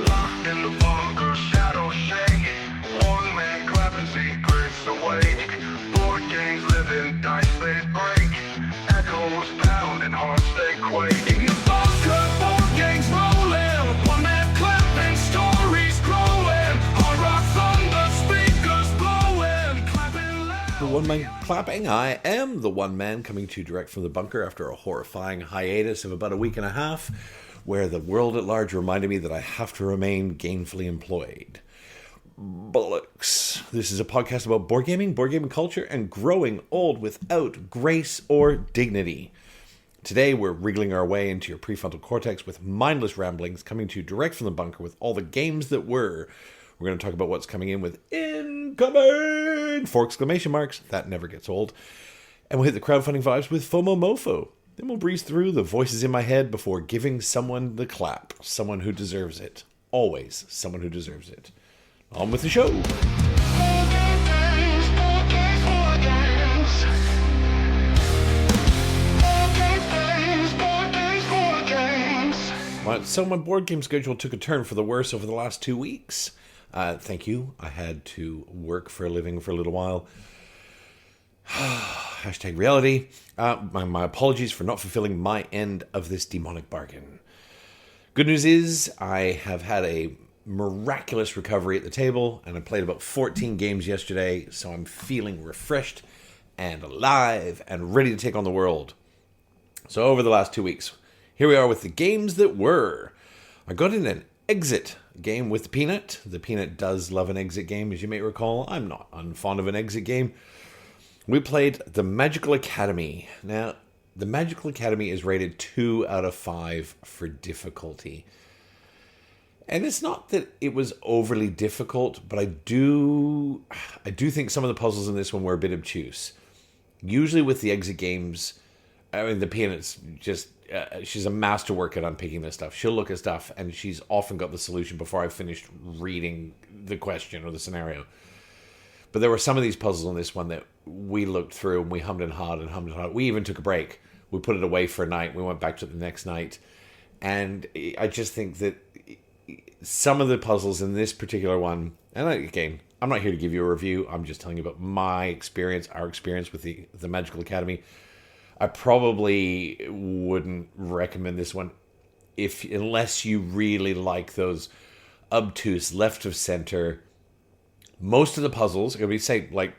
Locked in the bunker, shadows shake. One man clapping secrets awake. Board games living, dice they break. Echoes pounding, hearts they quake. In the bunker, board games rolling. One man clapping, stories growing. Hard rock thunder, speakers blowing. Clapping loud. The one man clapping. I am the one man coming to you direct from the bunker after a horrifying hiatus of about a week and a half, where the world at large reminded me that I have to remain gainfully employed. Bollocks. This is a podcast about board gaming culture, and growing old without grace or dignity. Today, we're wriggling our way into your prefrontal cortex with mindless ramblings, coming to you direct from the bunker with all the games that were. We're going to talk about what's coming in with incoming! 4 exclamation marks. That never gets old. And we'll hit the crowdfunding vibes with FOMOMOFO. Then we'll breeze through the voices in my head before giving someone the clap. Someone who deserves it. Always someone who deserves it. On with the show. So my board game schedule took a turn for the worse over the last 2 weeks. Thank you. I had to work for a living for a little while. Hashtag reality. My apologies for not fulfilling my end of this demonic bargain. Good news is I have had a miraculous recovery at the table, and I played about 14 games yesterday, so I'm feeling refreshed and alive and ready to take on the world. So over the last 2 weeks, here we are with the games that were. I got in an exit game with the Peanut. The Peanut does love an exit game, as you may recall. I'm not unfond of an exit game. We played The Magical Academy. Now, The Magical Academy is rated 2 out of 5 for difficulty. And it's not that it was overly difficult, but I do think some of the puzzles in this one were a bit obtuse. Usually with the exit games, I mean, the Peanut's just, she's a masterwork at unpicking this stuff. She'll look at stuff, and she's often got the solution before I've finished reading the question or the scenario. But there were some of these puzzles on this one that we looked through and we hummed and hawed. We even took a break. We put it away for a night. We went back to it the next night. And I just think that some of the puzzles in this particular one, and again, I'm not here to give you a review. I'm just telling you about my experience, our experience with the Magical Academy. I probably wouldn't recommend this one unless you really like those obtuse left of center. Most of the puzzles, it would be say like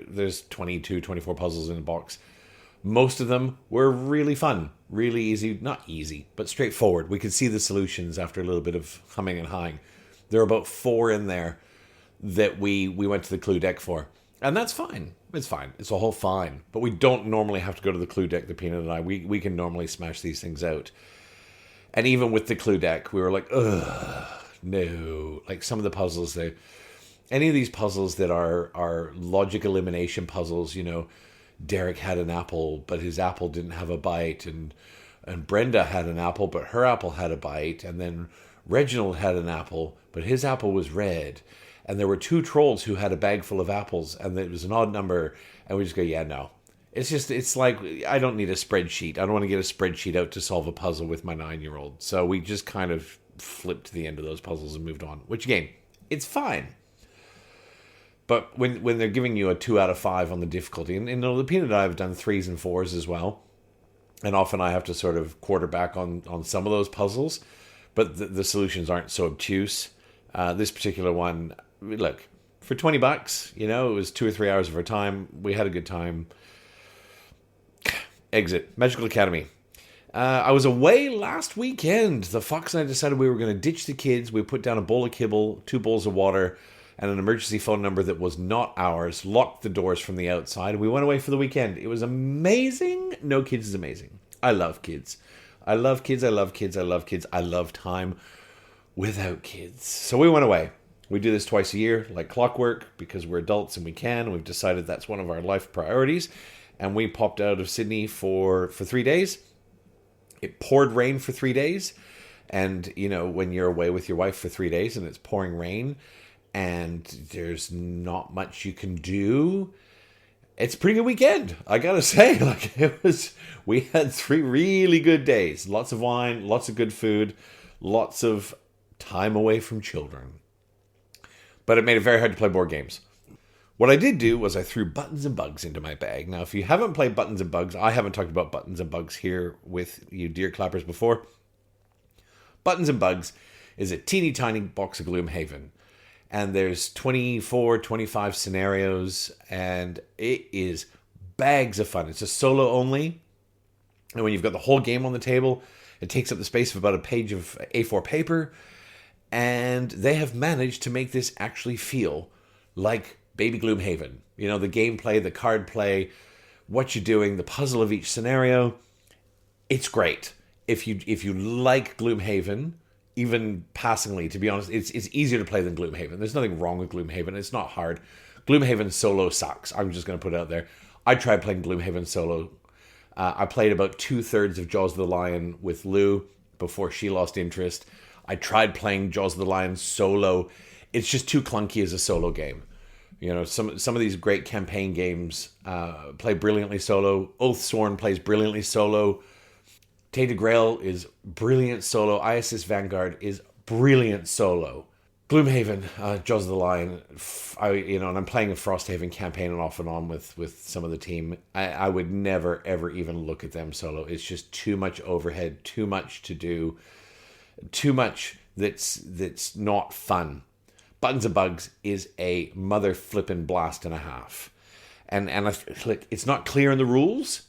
there's 22, 24 puzzles in a box. Most of them were really fun, really easy, not easy, but straightforward. We could see the solutions after a little bit of humming and hawing. There are about 4 in there that we went to the clue deck for. And that's fine. It's fine. It's all fine. But we don't normally have to go to the clue deck, the Peanut and I. We can normally smash these things out. And even with the clue deck, we were like, ugh, no. Like some of the puzzles there. Any of these puzzles that are logic elimination puzzles, you know, Derek had an apple, but his apple didn't have a bite, and Brenda had an apple, but her apple had a bite, and then Reginald had an apple, but his apple was red, and there were 2 trolls who had a bag full of apples, and it was an odd number, and we just go, yeah, no. It's like, I don't need a spreadsheet. I don't want to get a spreadsheet out to solve a puzzle with my 9-year-old. So we just kind of flipped to the end of those puzzles and moved on, which again, it's fine. But when they're giving you a 2 out of 5 on the difficulty, and the Peanut and I have done 3s and 4s as well, and often I have to sort of quarterback on some of those puzzles, but the solutions aren't so obtuse. This particular one, look, for $20, you know, it was 2 or 3 hours of our time. We had a good time. Exit. Magical Academy. I was away last weekend. The Fox and I decided we were going to ditch the kids. We put down a bowl of kibble, 2 bowls of water, and an emergency phone number that was not ours, locked the doors from the outside. We went away for the weekend. It was amazing. No kids is amazing. I love kids. I love kids. I love kids. I love kids. I love time without kids. So we went away. We do this twice a year, like clockwork, because we're adults and we can. We've decided that's one of our life priorities. And we popped out of Sydney for 3 days. It poured rain for 3 days. And, you know, when you're away with your wife for 3 days and it's pouring rain and there's not much you can do, it's a pretty good weekend, I gotta say. We had 3 really good days. Lots of wine, lots of good food, lots of time away from children. But it made it very hard to play board games. What I did do was I threw Buttons and Bugs into my bag. Now, if you haven't played Buttons and Bugs, I haven't talked about Buttons and Bugs here with you dear clappers before. Buttons and Bugs is a teeny tiny box of Gloomhaven. And there's 24, 25 scenarios, and it is bags of fun. It's a solo only. And when you've got the whole game on the table, it takes up the space of about a page of A4 paper. And they have managed to make this actually feel like Baby Gloomhaven. You know, the gameplay, the card play, what you're doing, the puzzle of each scenario. It's great. If you like Gloomhaven, even passingly, to be honest, it's easier to play than Gloomhaven. There's nothing wrong with Gloomhaven. It's not hard. Gloomhaven solo sucks. I'm just going to put it out there. I tried playing Gloomhaven solo. I played about 2/3 of Jaws of the Lion with Lou before she lost interest. I tried playing Jaws of the Lion solo. It's just too clunky as a solo game. You know, some of these great campaign games play brilliantly solo. Oathsworn plays brilliantly solo. Tainted Grail is brilliant solo. ISS Vanguard is brilliant solo. Gloomhaven, Jaws of the Lion, and I'm playing a Frosthaven campaign and off and on with some of the team. I would never, ever even look at them solo. It's just too much overhead, too much to do, too much that's not fun. Buttons and Bugs is a mother flippin' blast and a half. And it's not clear in the rules.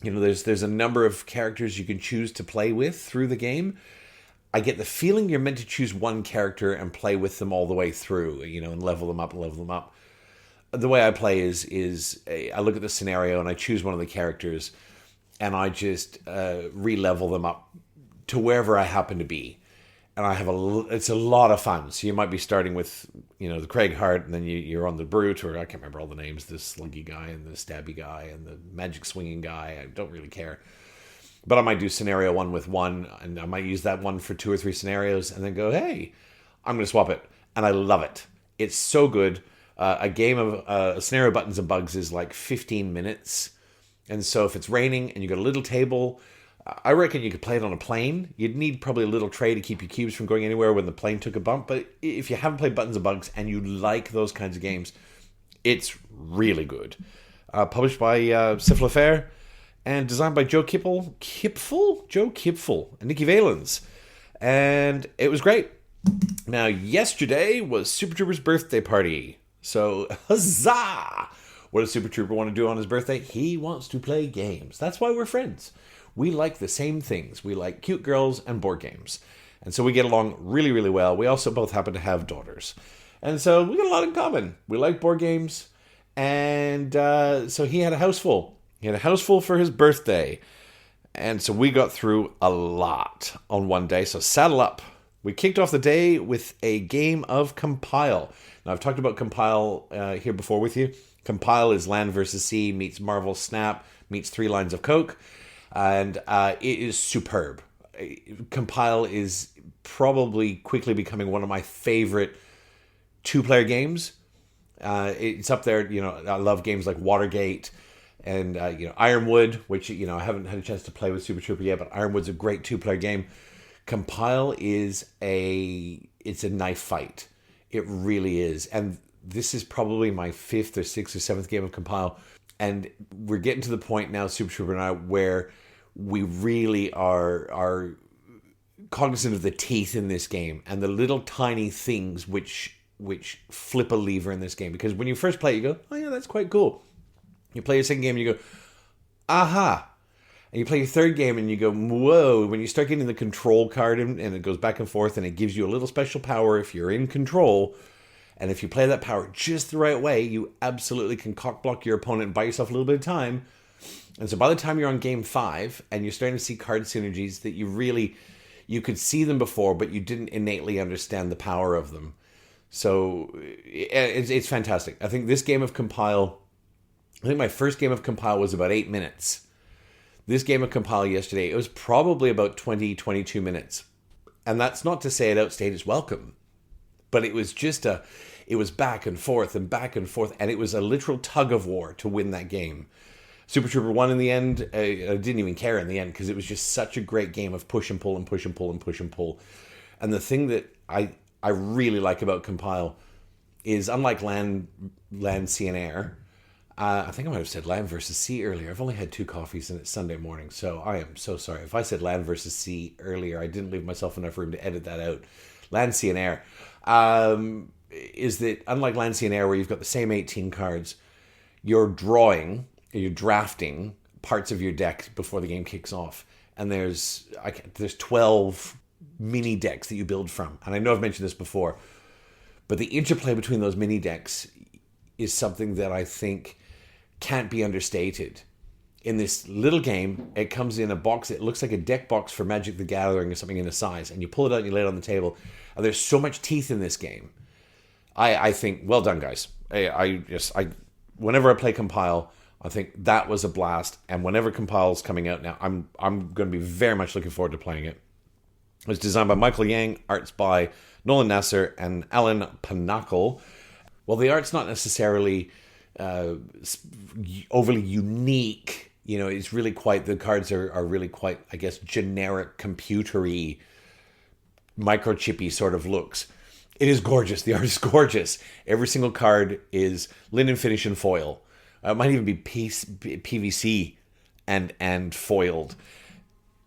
You know, there's a number of characters you can choose to play with through the game. I get the feeling you're meant to choose one character and play with them all the way through, you know, and level them up. The way I play is I look at the scenario and I choose one of the characters and I just re-level them up to wherever I happen to be. And it's a lot of fun. So you might be starting with, you know, the Craig Hart, and then you're on the Brute, or I can't remember all the names, the Sluggy guy and the Stabby guy and the Magic Swinging guy. I don't really care. But I might do scenario 1 with one, and I might use that one for 2 or 3 scenarios, and then go, hey, I'm going to swap it. And I love it. It's so good. A game of a scenario Buttons and Bugs is like 15 minutes. And so if it's raining and you've got a little table, I reckon you could play it on a plane. You'd need probably a little tray to keep your cubes from going anywhere when the plane took a bump. But if you haven't played Buttons and Bugs and you like those kinds of games, it's really good. Published by Civolution and designed by Joe Kipfel and Nikki Valens. And it was great. Now, yesterday was Super Trooper's birthday party. So, huzzah! What does Super Trooper want to do on his birthday? He wants to play games. That's why we're friends. We like the same things. We like cute girls and board games. And so we get along really, really well. We also both happen to have daughters. And so we got a lot in common. We like board games. And so he had a house full. He had a house full for his birthday. And so we got through a lot on one day. So saddle up. We kicked off the day with a game of Compile. Now, I've talked about Compile here before with you. Compile is Land vs. Sea meets Marvel Snap meets 3 Lines of Coke. And it is superb. Compile is probably quickly becoming one of my favorite 2-player games. It's up there, you know, I love games like Watergate and, Ironwood, which, you know, I haven't had a chance to play with Super Trooper yet, but Ironwood's a great 2-player game. Compile is it's a knife fight. It really is. And this is probably my 5th or 6th or 7th game of Compile. And we're getting to the point now, Super Trooper and I, where we really are cognizant of the teeth in this game and the little tiny things which flip a lever in this game. Because when you first play it, you go, oh yeah, that's quite cool. You play your second game and you go, aha. And you play your third game and you go, whoa. When you start getting the control card and it goes back and forth and it gives you a little special power if you're in control. And if you play that power just the right way, you absolutely can cock-block your opponent and buy yourself a little bit of time. And so by the time you're on game 5 and you're starting to see card synergies that you could see them before, but you didn't innately understand the power of them. So it's fantastic. I think this game of Compile, I think my first game of Compile was about 8 minutes. This game of Compile yesterday, it was probably about 20, 22 minutes. And that's not to say it outstayed its welcome. But it was just it was back and forth and back and forth, and it was a literal tug of war to win that game. Super Trooper won in the end. I didn't even care in the end because it was just such a great game of push and pull and push and pull and push and pull. And the thing that I really like about Compile is, unlike Land, Sea, and Air, I think I might have said Land versus Sea earlier. I've only had 2 coffees and it's Sunday morning, so I am so sorry. If I said Land versus Sea earlier, I didn't leave myself enough room to edit that out. Land, Sea, and Air is that, unlike Land, Sea, and Air, where you've got the same 18 cards, you're drafting parts of your deck before the game kicks off. And there's 12 mini decks that you build from. And I know I've mentioned this before, but the interplay between those mini decks is something that I think can't be understated. In this little game, it comes in a box. It looks like a deck box for Magic the Gathering or something in a size. And you pull it out and you lay it on the table. And there's so much teeth in this game. I think, well done, guys. Whenever I play Compile, I think that was a blast. And whenever Compile's coming out now, I'm going to be very much looking forward to playing it. It was designed by Michael Yang, arts by Nolan Nasser and Alan Panakel. Well, the art's not necessarily overly unique. You know, it's really quite, the cards are really quite, I guess, generic, computery, microchippy sort of looks. It is gorgeous. The art is gorgeous. Every single card is linen finish and foil. It might even be PVC and foiled.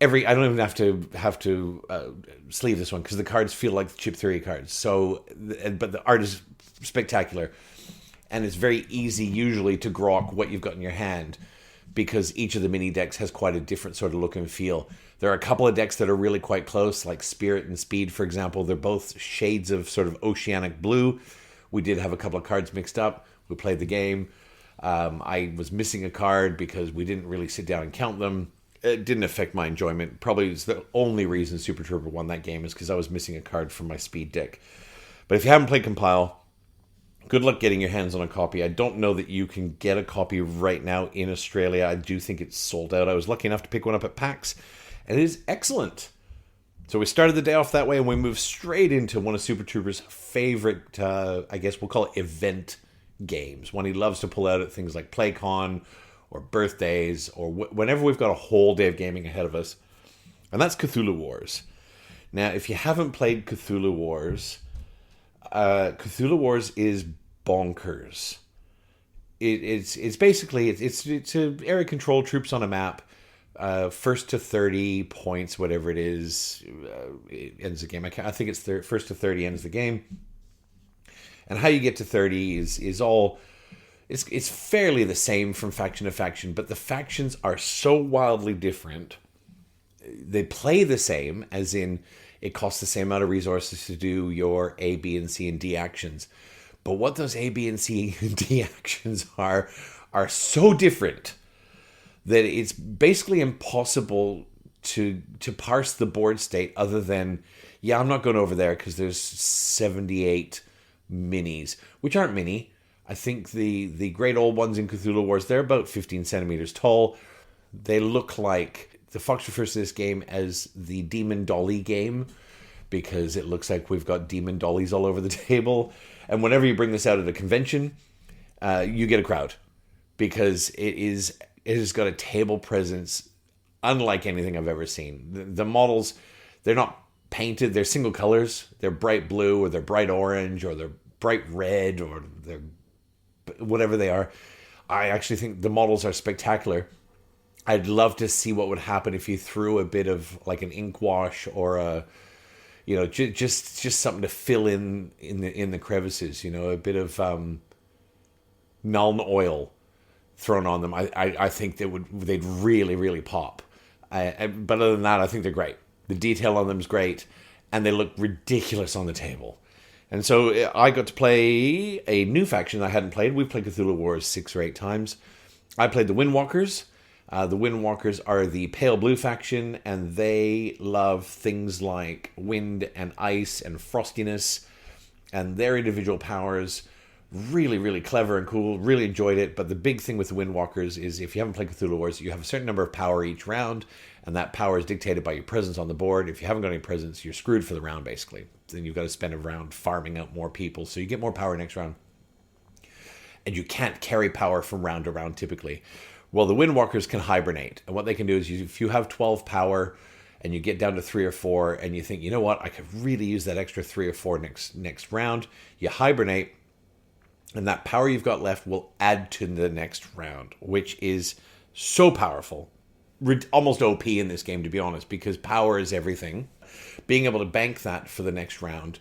I don't even have to sleeve this one because the cards feel like the Chip Theory cards. So, but the art is spectacular, and it's very easy usually to grok what you've got in your hand because each of the mini decks has quite a different sort of look and feel. There are a couple of decks that are really quite close, like Spirit and Speed, for example. They're both shades of sort of oceanic blue. We did have a couple of cards mixed up. We played the game. I was missing a card because we didn't really sit down and count them. It didn't affect my enjoyment. Probably is the only reason Super Trooper won that game is because I was missing a card from my Speed deck. But if you haven't played Compile, good luck getting your hands on a copy. I don't know that you can get a copy right now in Australia. I do think it's sold out. I was lucky enough to pick one up at PAX, and it is excellent. So we started the day off that way, and we moved straight into one of Super Trooper's favorite, I guess we'll call it event games. One he loves to pull out at things like PlayCon or birthdays or whenever we've got a whole day of gaming ahead of us. And that's Cthulhu Wars. Now, if you haven't played Cthulhu Wars is bonkers. It's basically it's a area control troops on a map. First to 30 points, whatever it is, it ends the game. I think it's first to 30 ends the game. And how you get to 30 is all. It's fairly the same from faction to faction, but the factions are so wildly different. They play the same, as in it costs the same amount of resources to do your A, B, and C, and D actions. But what those A, B, and C, and D actions are so different that it's basically impossible to parse the board state other than, yeah, I'm not going over there because there's 78 minis, which aren't mini. I think the great old ones in Cthulhu Wars, they're about 15 centimeters tall. They look like, the Fox refers to this game as the Demon Dolly game because it looks like we've got demon dollies all over the table. And whenever you bring this out at a convention, you get a crowd because it has got a table presence unlike anything I've ever seen. The models, they're not painted, they're single colors. They're bright blue or they're bright orange or they're bright red or they're whatever they are. I actually think the models are spectacular. I'd love to see what would happen if you threw a bit of like an ink wash or a, you know, just something to fill in the crevices, you know, a bit of Nuln oil thrown on them. I think they'd really, really pop. But other than that, I think they're great. The detail on them is great, and they look ridiculous on the table. And so I got to play a new faction I hadn't played. We've played Cthulhu Wars 6 or 8 times. I played the Windwalkers. The Windwalkers are the pale blue faction, and they love things like wind and ice and frostiness, and their individual powers Really, really clever and cool. Really enjoyed it. But the big thing with the Windwalkers is if you haven't played Cthulhu Wars, you have a certain number of power each round, and that power is dictated by your presence on the board. If you haven't got any presence, you're screwed for the round, basically. Then you've got to spend a round farming out more people, so you get more power next round. And you can't carry power from round to round typically. Well, the Windwalkers can hibernate. And what they can do is if you have 12 power and you get down to 3 or 4 and you think, you know what, I could really use that extra 3 or 4 next round, you hibernate, and that power you've got left will add to the next round, which is so powerful. Almost OP in this game, to be honest, because power is everything. Being able to bank that for the next round,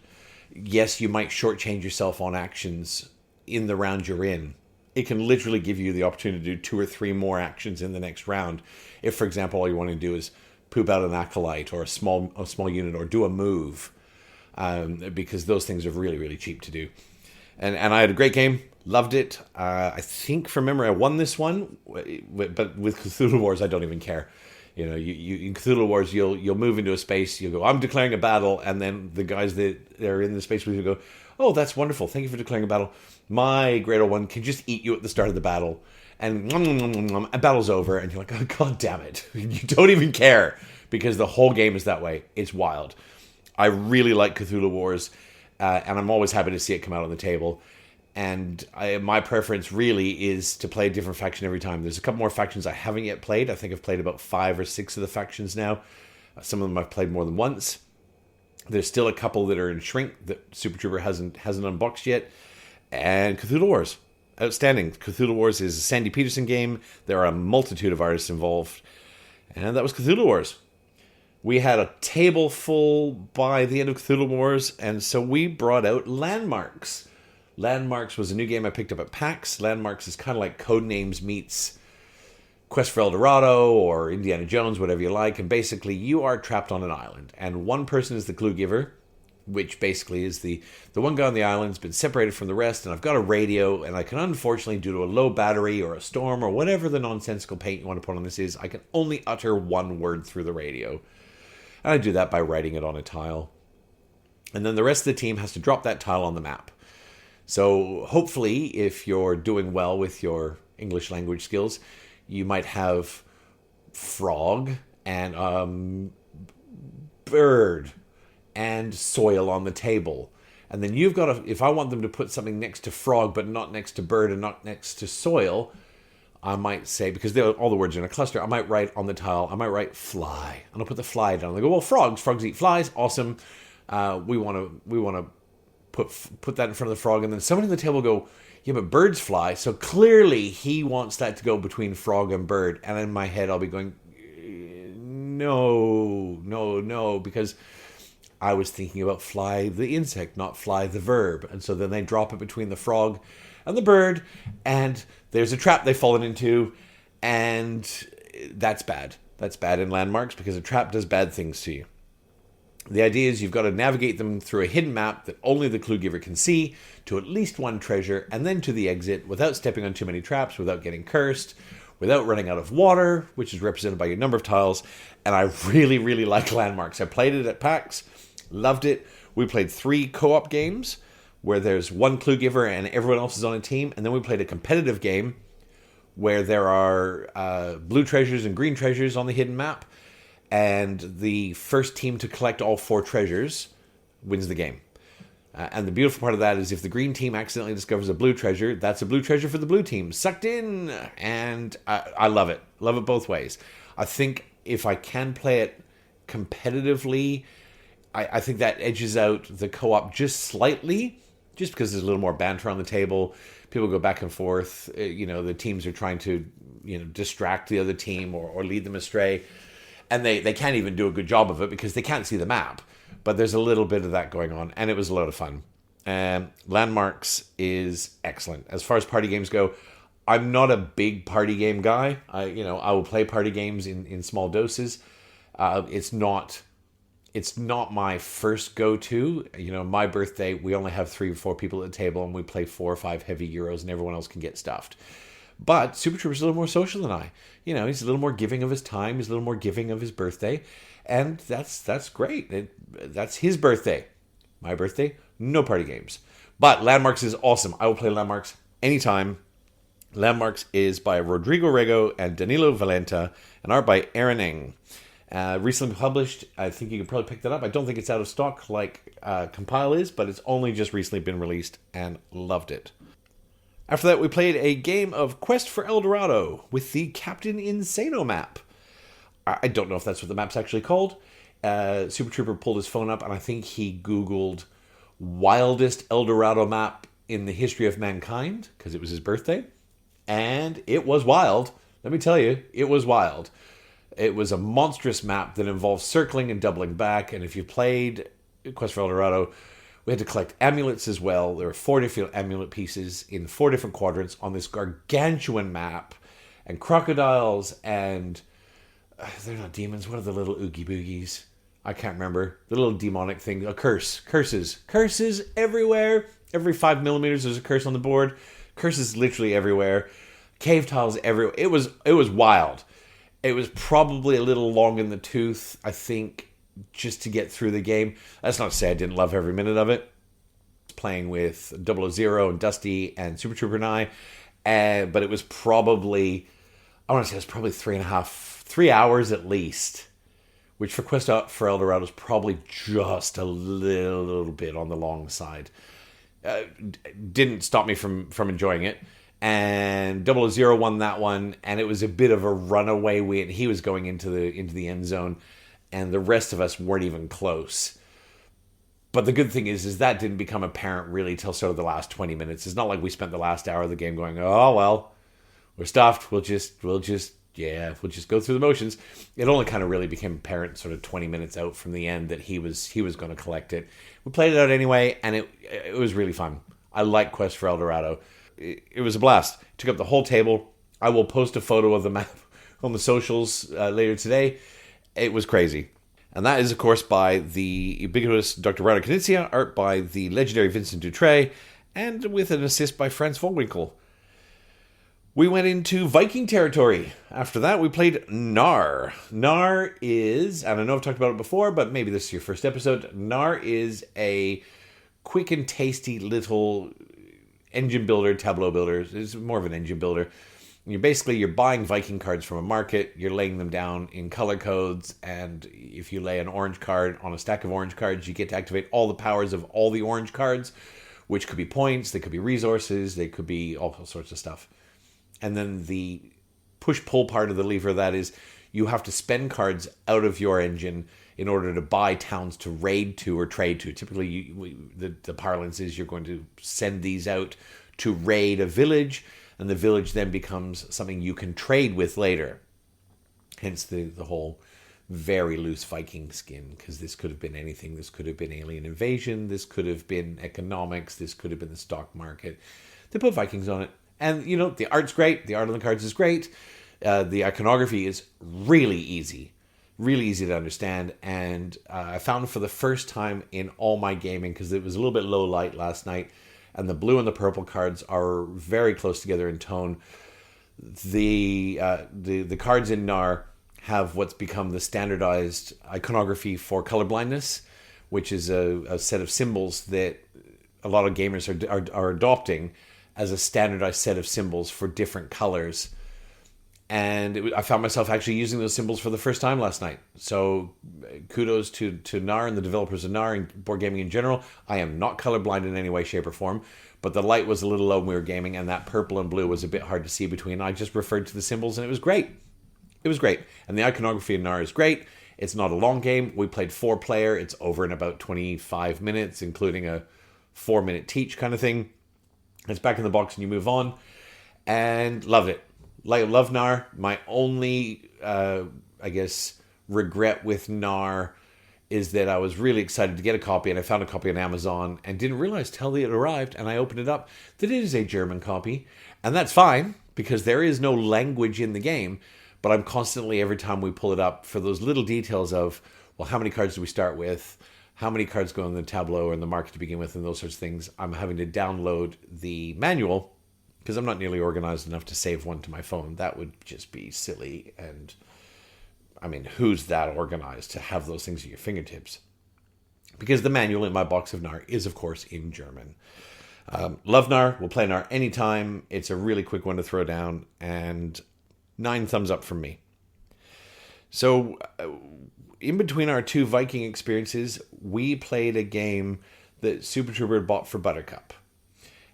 yes, you might shortchange yourself on actions in the round you're in. It can literally give you the opportunity to do 2 or 3 more actions in the next round. If, for example, all you want to do is poop out an acolyte or a small unit or do a move, because those things are really, really cheap to do. And I had a great game, loved it. I think from memory I won this one, but with Cthulhu Wars I don't even care. You know, you in Cthulhu Wars you'll move into a space, you'll go, I'm declaring a battle, and then the guys that are in the space with you go, oh, that's wonderful, thank you for declaring a battle. My great old one can just eat you at the start of the battle, and battle's over, and you're like, oh, god damn it. You don't even care, because the whole game is that way. It's wild. I really like Cthulhu Wars, and I'm always happy to see it come out on the table. And my preference really is to play a different faction every time. There's a couple more factions I haven't yet played. I think I've played about 5 or 6 of the factions now. Some of them I've played more than once. There's still a couple that are in shrink that Super Trooper hasn't unboxed yet. And Cthulhu Wars, outstanding. Cthulhu Wars is a Sandy Peterson game. There are a multitude of artists involved. And that was Cthulhu Wars. We had a table full by the end of Cthulhu Wars, and so we brought out Landmarks. Landmarks was a new game I picked up at PAX. Landmarks is kind of like Codenames meets Quest for El Dorado or Indiana Jones, whatever you like. And basically, you are trapped on an island. And one person is the clue giver, which basically is the one guy on the island's been separated from the rest. And I've got a radio, and I can unfortunately, due to a low battery or a storm or whatever the nonsensical paint you want to put on this is, I can only utter one word through the radio. And I do that by writing it on a tile. And then the rest of the team has to drop that tile on the map. So hopefully, if you're doing well with your English language skills, you might have frog and bird and soil on the table. And then you've got to, if I want them to put something next to frog but not next to bird and not next to soil, I might say, because all the words are in a cluster, I might write on the tile, I might write fly. And I'll put the fly down. They go, well, frogs eat flies, awesome. We want to put that in front of the frog, and then somebody on the table will go, yeah, but birds fly, so clearly he wants that to go between frog and bird. And in my head I'll be going, no, because I was thinking about fly the insect, not fly the verb. And so then they drop it between the frog and the bird, and there's a trap they've fallen into, and that's bad. That's bad in Landmarks, because a trap does bad things to you. The idea is you've got to navigate them through a hidden map that only the clue giver can see, to at least one treasure, and then to the exit without stepping on too many traps, without getting cursed, without running out of water, which is represented by your number of tiles. And I really, really like Landmarks. I played it at PAX, loved it. We played 3 co-op games where there's one clue giver and everyone else is on a team. And then we played a competitive game where there are blue treasures and green treasures on the hidden map. And the first team to collect all 4 treasures wins the game. And the beautiful part of that is if the green team accidentally discovers a blue treasure, that's a blue treasure for the blue team. Sucked in! And I love it. Love it both ways. I think if I can play it competitively, I think that edges out the co-op just slightly, just because there's a little more banter on the table. People go back and forth. The teams are trying to distract the other team or lead them astray. And they can't even do a good job of it because they can't see the map. But there's a little bit of that going on, and it was a lot of fun. Landmarks is excellent. As far as party games go, I'm not a big party game guy. I will play party games in small doses. It's not my first go-to. My birthday, we only have 3 or 4 people at the table, and we play 4 or 5 heavy Euros, and everyone else can get stuffed. But Super Trooper's a little more social than I. He's a little more giving of his time. He's a little more giving of his birthday. And that's great. That's his birthday. My birthday, no party games. But Landmarks is awesome. I will play Landmarks anytime. Landmarks is by Rodrigo Rego and Danilo Valenta, and art by Aaron Ng. Recently published. I think you can probably pick that up. I don't think it's out of stock like Compile is, but it's only just recently been released, and loved it. After that, we played a game of Quest for El Dorado with the Captain Insano map. I don't know if that's what the map's actually called. Super Trooper pulled his phone up, and I think he Googled wildest El Dorado map in the history of mankind, because it was his birthday. And it was wild. Let me tell you, it was wild. It was a monstrous map that involved circling and doubling back, and if you played Quest for El Dorado, we had to collect amulets as well. There were 4 different amulet pieces in 4 different quadrants on this gargantuan map. And crocodiles and... they're not demons. What are the little oogie boogies? I can't remember. The little demonic thing. A curse. Curses. Curses everywhere. Every 5 millimeters there's a curse on the board. Curses literally everywhere. Cave tiles everywhere. It was wild. It was probably a little long in the tooth, I think, just to get through the game. That's not to say I didn't love every minute of it. Playing with 000 and Dusty and Super Trooper and I. But it was probably, I want to say it was probably 3 hours at least. Which for Quest for El Dorado is probably just a little bit on the long side. Didn't stop me from enjoying it. And 000 won that one, and it was a bit of a runaway win. He was going into the end zone, and the rest of us weren't even close. But the good thing is that didn't become apparent really till sort of the last 20 minutes. It's not like we spent the last hour of the game going, oh well, we're stuffed. We'll just go through the motions. It only kind of really became apparent sort of 20 minutes out from the end that he was going to collect it. We played it out anyway, and it was really fun. I like Quest for El Dorado. It was a blast. It took up the whole table. I will post a photo of the map on the socials later today. It was crazy. And that is, of course, by the ubiquitous Dr. Rado Knizia, art by the legendary Vincent Dutray, and with an assist by Franz Vollwinkle. We went into Viking territory. After that, we played Gnar. Gnar is, and I know I've talked about it before, but maybe this is your first episode. Gnar is a quick and tasty little engine builder, tableau builder. It's more of an engine builder. You're buying Viking cards from a market, you're laying them down in color codes, and if you lay an orange card on a stack of orange cards, you get to activate all the powers of all the orange cards, which could be points, they could be resources, they could be all sorts of stuff. And then the push-pull part of the lever, that is, you have to spend cards out of your engine in order to buy towns to raid to or trade to. Typically, the parlance is you're going to send these out to raid a village, and the village then becomes something you can trade with later. Hence the whole very loose Viking skin, because this could have been anything. This could have been alien invasion. This could have been economics. This could have been the stock market. They put Vikings on it. And, the art's great. The art on the cards is great. The iconography is really easy to understand. And I found for the first time in all my gaming, because it was a little bit low light last night, and the blue and the purple cards are very close together in tone. The cards in Gnar have what's become the standardized iconography for colorblindness, which is a set of symbols that a lot of gamers are adopting as a standardized set of symbols for different colors. And I found myself actually using those symbols for the first time last night. So kudos to Gnar and the developers of Gnar and board gaming in general. I am not colorblind in any way, shape, or form, but the light was a little low when we were gaming, and that purple and blue was a bit hard to see between. I just referred to the symbols, and it was great. It was great. And the iconography in Gnar is great. It's not a long game. We played 4-player. It's over in about 25 minutes, including a 4-minute teach kind of thing. It's back in the box and you move on. And loved it. Love Gnar. My only, regret with Gnar is that I was really excited to get a copy, and I found a copy on Amazon and didn't realize till it arrived and I opened it up that it is a German copy. And that's fine, because there is no language in the game, but I'm constantly, every time we pull it up, for those little details of, well, how many cards do we start with? How many cards go in the tableau or in the market to begin with, and those sorts of things. I'm having to download the manual because I'm not nearly organized enough to save one to my phone. That would just be silly. And I mean, who's that organized to have those things at your fingertips? Because the manual in my box of Gnar is, of course, in German. Love Nar, we'll play Nar anytime. It's a really quick one to throw down, and 9 thumbs up from me. So, in between our 2 Viking experiences, we played a game that Super Trooper bought for Buttercup.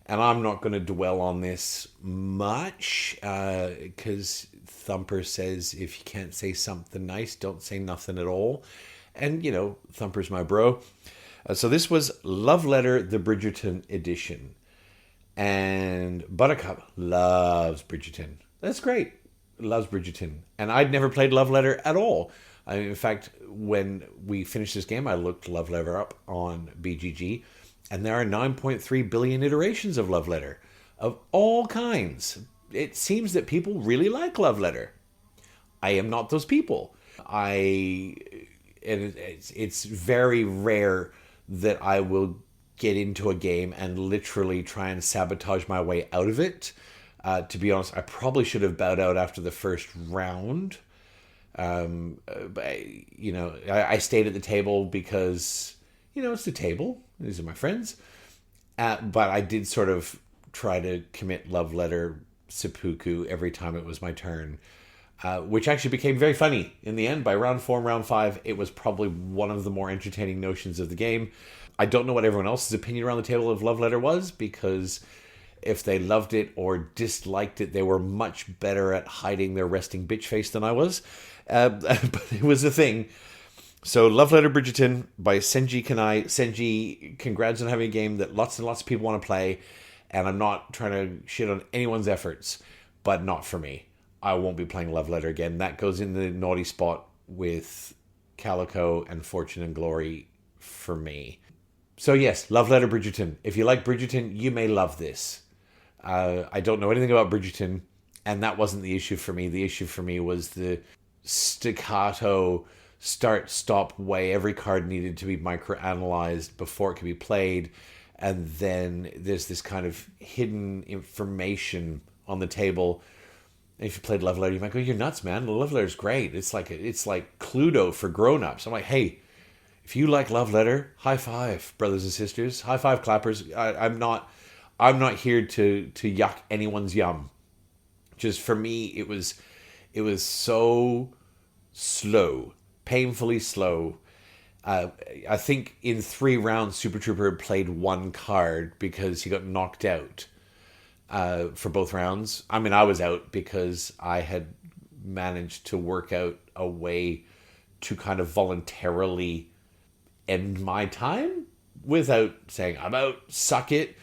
And I'm not going to dwell on this much, because Thumper says if you can't say something nice, don't say nothing at all. And, Thumper's my bro. So this was Love Letter, the Bridgerton edition. And Buttercup loves Bridgerton. That's great. Loves Bridgerton. And I'd never played Love Letter at all. In fact, when we finished this game, I looked Love Letter up on BGG. And there are 9.3 billion iterations of Love Letter. Of all kinds. It seems that people really like Love Letter. I am not those people. It's very rare that I will get into a game and literally try and sabotage my way out of it. To be honest, I probably should have bowed out after the first round. But, I stayed at the table because, it's the table. These are my friends. But I did sort of try to commit Love Letter seppuku every time it was my turn. Which actually became very funny in the end. By round 4 and round 5, it was probably one of the more entertaining notions of the game. I don't know what everyone else's opinion around the table of Love Letter was, because if they loved it or disliked it, they were much better at hiding their resting bitch face than I was. But it was a thing. So Love Letter Bridgerton by Senji Kanai. Senji, congrats on having a game that lots and lots of people want to play. And I'm not trying to shit on anyone's efforts, but not for me. I won't be playing Love Letter again. That goes in the naughty spot with Calico and Fortune and Glory for me. So yes, Love Letter Bridgerton. If you like Bridgerton, you may love this. I don't know anything about Bridgerton, and that wasn't the issue for me. The issue for me was the staccato start-stop way. Every card needed to be microanalyzed before it could be played, and then there's this kind of hidden information on the table. If you played Love Letter, you might go, "You're nuts, man. Love Letter's great. It's like Cluedo for grown-ups." I'm like, hey, if you like Love Letter, high five, brothers and sisters. High five, clappers. I'm not here to yuck anyone's yum. Just for me, it was so slow, painfully slow. I think in 3 rounds, Super Trooper played 1 card because he got knocked out. For both rounds. I mean, I was out because I had managed to work out a way to kind of voluntarily end my time without saying, "I'm out, suck it."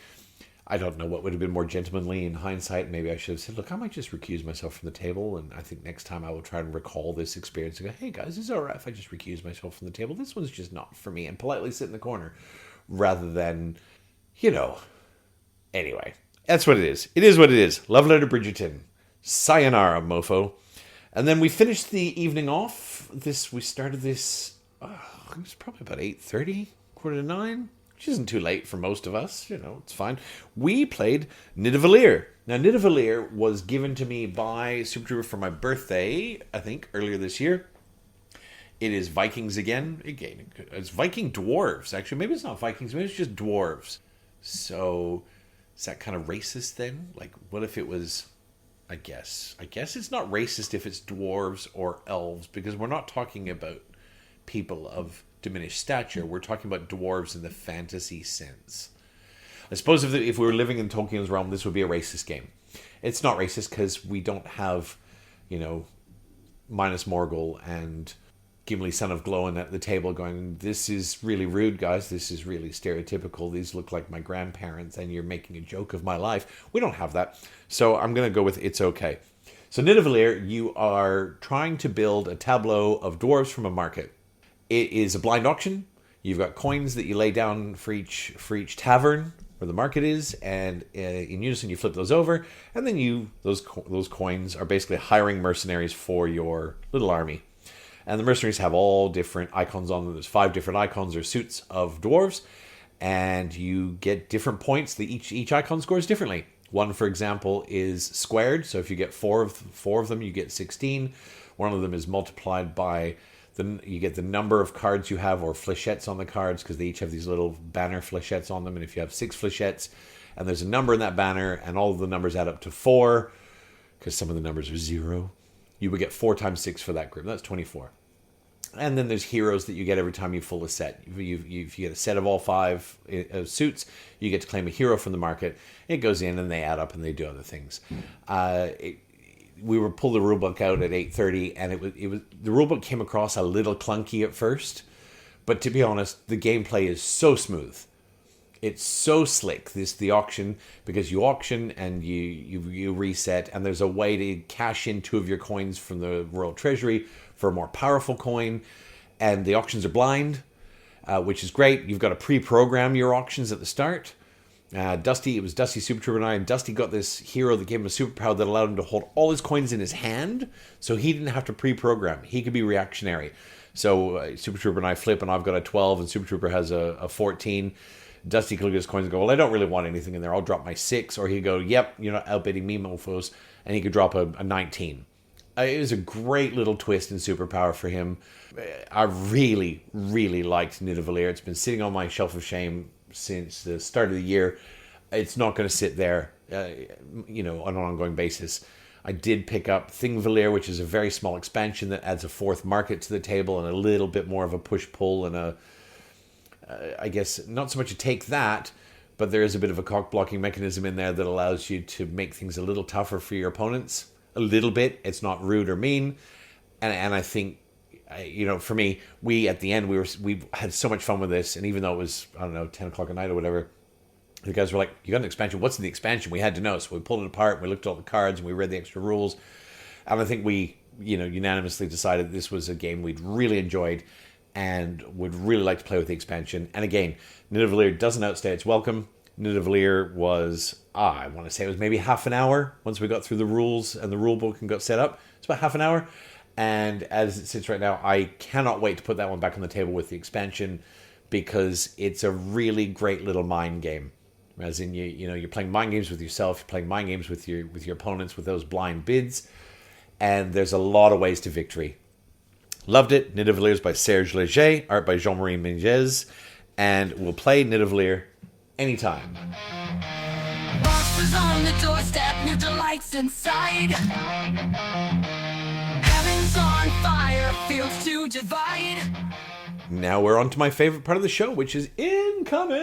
I don't know what would have been more gentlemanly in hindsight. Maybe I should have said, "Look, I might just recuse myself from the table, and I think next time I will try and recall this experience and go, hey guys, is it alright if I just recuse myself from the table? This one's just not for me," and politely sit in the corner rather than, anyway. That's what it is. It is what it is. Love Letter Bridgerton. Sayonara, mofo. And then we finished the evening off. We started this, it was probably about 8:30, 8:45, which isn't too late for most of us. It's fine. We played Nidavellir. Now, Nidavellir was given to me by Super Trooper for my birthday, I think, earlier this year. It is Vikings again. It's Viking dwarves, actually. Maybe it's not Vikings. Maybe it's just dwarves. So is that kind of racist then? Like, what if it was, I guess it's not racist if it's dwarves or elves, because we're not talking about people of diminished stature. We're talking about dwarves in the fantasy sense. I suppose if we were living in Tolkien's realm, this would be a racist game. It's not racist because we don't have, Minas Morgul and Gimli, son of Glóin, at the table going, "This is really rude, guys. This is really stereotypical. These look like my grandparents, and you're making a joke of my life." We don't have that. So I'm going to go with it's okay. So Nidavellir, you are trying to build a tableau of dwarves from a market. It is a blind auction. You've got coins that you lay down for each tavern where the market is, and in unison you flip those over, and then those coins are basically hiring mercenaries for your little army. And the mercenaries have all different icons on them. There's 5 different icons or suits of dwarves. And you get different points. Each icon scores differently. One, for example, is squared. So if you get four of them, you get 16. One of them is multiplied by you get the number of cards you have, or flechettes on the cards, because they each have these little banner flechettes on them. And if you have 6 flechettes, and there's a number in that banner, and all of the numbers add up to 4, because some of the numbers are 0. You would get 4 times 6 for that group. That's 24. And then there's heroes that you get every time you fill a set. If you get a set of all 5 suits, you get to claim a hero from the market. It goes in and they add up and they do other things. We were pulled the rulebook out at 8:30, and it was the rulebook came across a little clunky at first, but to be honest, the gameplay is so smooth. It's so slick. The auction, because you auction and you reset, and there's a way to cash in 2 of your coins from the Royal Treasury for a more powerful coin, and the auctions are blind, which is great. You've got to pre-program your auctions at the start. Dusty, it was Dusty Super Trooper and I, and Dusty got this hero that gave him a superpower that allowed him to hold all his coins in his hand, so he didn't have to pre-program. He could be reactionary. So Super Trooper and I flip, and I've got a 12, and Super Trooper has a 14. Dusty could look at his coins and go, well, I don't really want anything in there. I'll drop my 6. Or he'd go, yep, you're not outbidding me, mofos. And he could drop a 19. It was a great little twist in superpower for him. I really, really liked Nidavellir. It's been sitting on my shelf of shame since the start of the year. It's not going to sit there, on an ongoing basis. I did pick up Thingvellir, which is a very small expansion that adds a 4th market to the table and a little bit more of a push-pull and I guess not so much a take that, but there is a bit of a cock-blocking mechanism in there that allows you to make things a little tougher for your opponents. A little bit. It's not rude or mean. And I think, for me, we at the end, we had so much fun with this. And even though it was, 10 o'clock at night or whatever, the guys were like, you got an expansion? What's in the expansion? We had to know. So we pulled it apart, and we looked at all the cards, and we read the extra rules. And I think we, unanimously decided this was a game we'd really enjoyed and would really like to play with the expansion. And again, Nidavellir doesn't outstay its welcome. Nidavellir was, I want to say it was maybe half an hour once we got through the rules and the rule book and got set up. It's about half an hour. And as it sits right now, I cannot wait to put that one back on the table with the expansion, because it's a really great little mind game. As in, you're playing mind games with yourself, you're playing mind games with your opponents with those blind bids, and there's a lot of ways to victory. Loved it. Nidavellir is by Serge Léger, art by Jean-Marie Mengez, and we'll play Nidavellir anytime. Boxes on the doorstep, new delights inside. Heaven's on fire, fields to divide. Now we're on to my favorite part of the show, which is incoming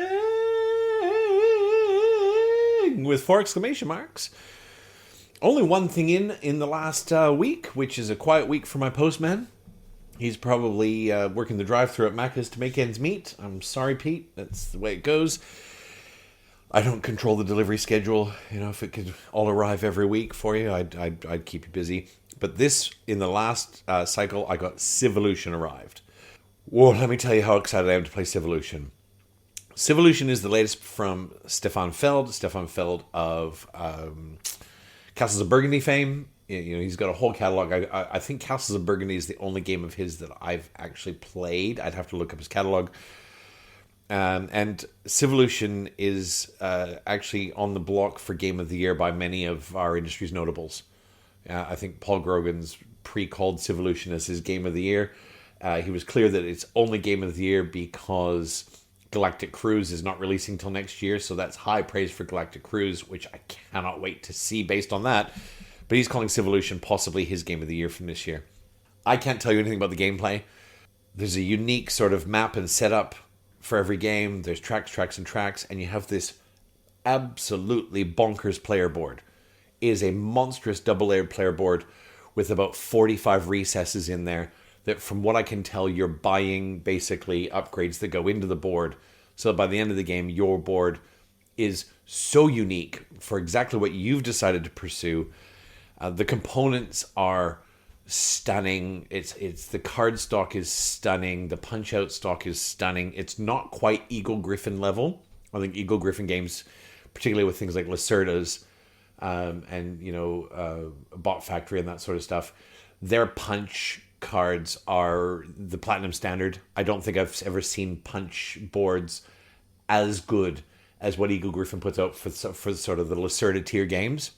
with 4 exclamation marks. Only one thing in the last week, which is a quiet week for my postman. He's probably working the drive-thru at Macca's to make ends meet. I'm sorry, Pete. That's the way it goes. I don't control the delivery schedule. If it could all arrive every week for you, I'd keep you busy. But in the last cycle, I got Civolution arrived. Whoa, let me tell you how excited I am to play Civolution. Civolution is the latest from Stefan Feld. Stefan Feld of Castles of Burgundy fame. He's got a whole catalog. I think Castles of Burgundy is the only game of his that I've actually played. I'd have to look up his catalog. And Civolution is actually on the block for Game of the Year by many of our industry's notables. I think Paul Grogan's pre-called Civolution as his Game of the Year. He was clear that it's only Game of the Year because Galactic Cruise is not releasing till next year, so that's high praise for Galactic Cruise, which I cannot wait to see based on that. But he's calling Civolution possibly his Game of the Year from this year. I can't tell you anything about the gameplay. There's a unique sort of map and setup for every game. There's tracks, and you have this absolutely bonkers player board. It is a monstrous double-layered player board with about 45 recesses in there that, from what I can tell, you're buying basically upgrades that go into the board. So by the end of the game, your board is so unique for exactly what you've decided to pursue. The components are stunning. It's the card stock is stunning. The punch out stock is stunning. It's not quite Eagle Griffin level. I think Eagle Griffin games, particularly with things like Lacerda's and Bot Factory and that sort of stuff, their punch cards are the platinum standard. I don't think I've ever seen punch boards as good as what Eagle Griffin puts out for sort of the Lacerda tier games.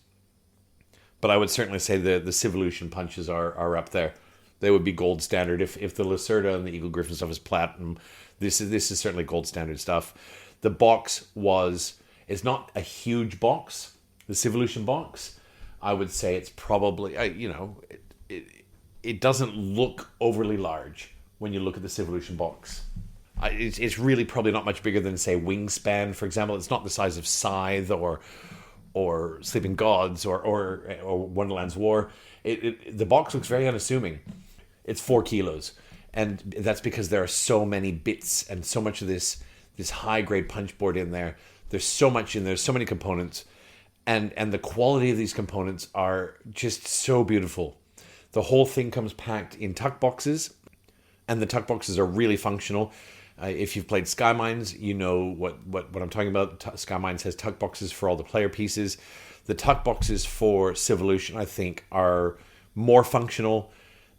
But I would certainly say the Civolution punches are up there. They would be gold standard. If the Lacerda and the Eagle Griffin stuff is platinum, this is certainly gold standard stuff. The box was It's not a huge box, the Civolution box. I would say it's probably, it doesn't look overly large when you look at the Civolution box. It's really probably not much bigger than, say, Wingspan, for example. It's not the size of Scythe or Sleeping Gods or Wonderland's War. The box looks very unassuming. It's 4 kilos, and that's because there are so many bits and so much of this high grade punch board in there. There's so much in there, so many components, and the quality of these components are just so beautiful. The whole thing comes packed in tuck boxes, and the tuck boxes are really functional. If you've played Sky Mines, you know what I'm talking about. Sky Mines has tuck boxes for all the player pieces. The tuck boxes for Civolution, I think, are more functional.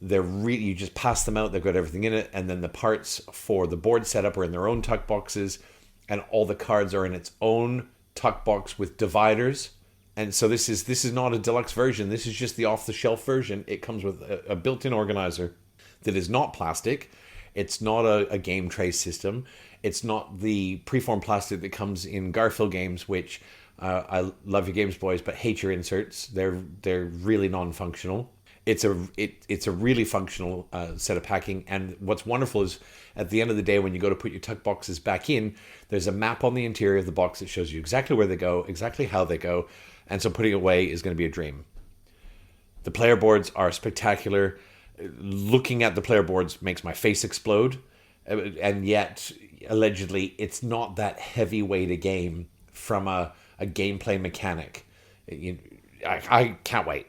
They're really, you just pass them out, they've got everything in it, and then the parts for the board setup are in their own tuck boxes, and all the cards are in its own tuck box with dividers. And so this is not a deluxe version. This is just the off-the-shelf version. It comes with a built-in organizer that is not plastic. It's not a game tray system. It's not the preformed plastic that comes in Garfield games, which I love your games, boys, but hate your inserts. They're really non-functional. It's a really functional set of packing, and what's wonderful is at the end of the day, when you go to put your tuck boxes back in, there's a map on the interior of the box that shows you exactly where they go, exactly how they go, and so putting it away is going to be a dream. The player boards are spectacular. Looking at the player boards makes my face explode, and yet allegedly it's not that heavyweight a game from a gameplay mechanic. I can't wait.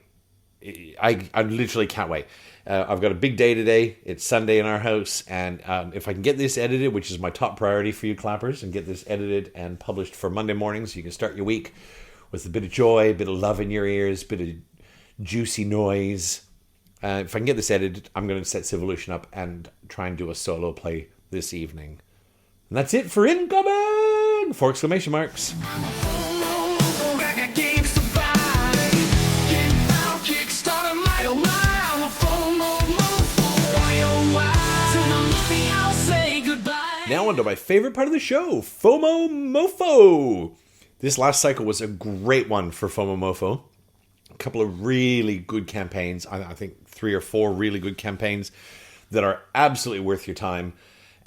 I literally can't wait. I've got a big day today. It's Sunday in our house, and if I can get this edited, which is my top priority for you clappers, and get this edited and published for Monday morning so you can start your week with a bit of joy, a bit of love in your ears, a bit of juicy noise. If I can get this edited, I'm going to set Civolution up and try and do a solo play this evening. And that's it for incoming! 4 exclamation marks. Now on to my favorite part of the show, FOMOMOFO. This last cycle was a great one for FOMOMOFO. A couple of really good campaigns. I think 3 or 4 really good campaigns that are absolutely worth your time.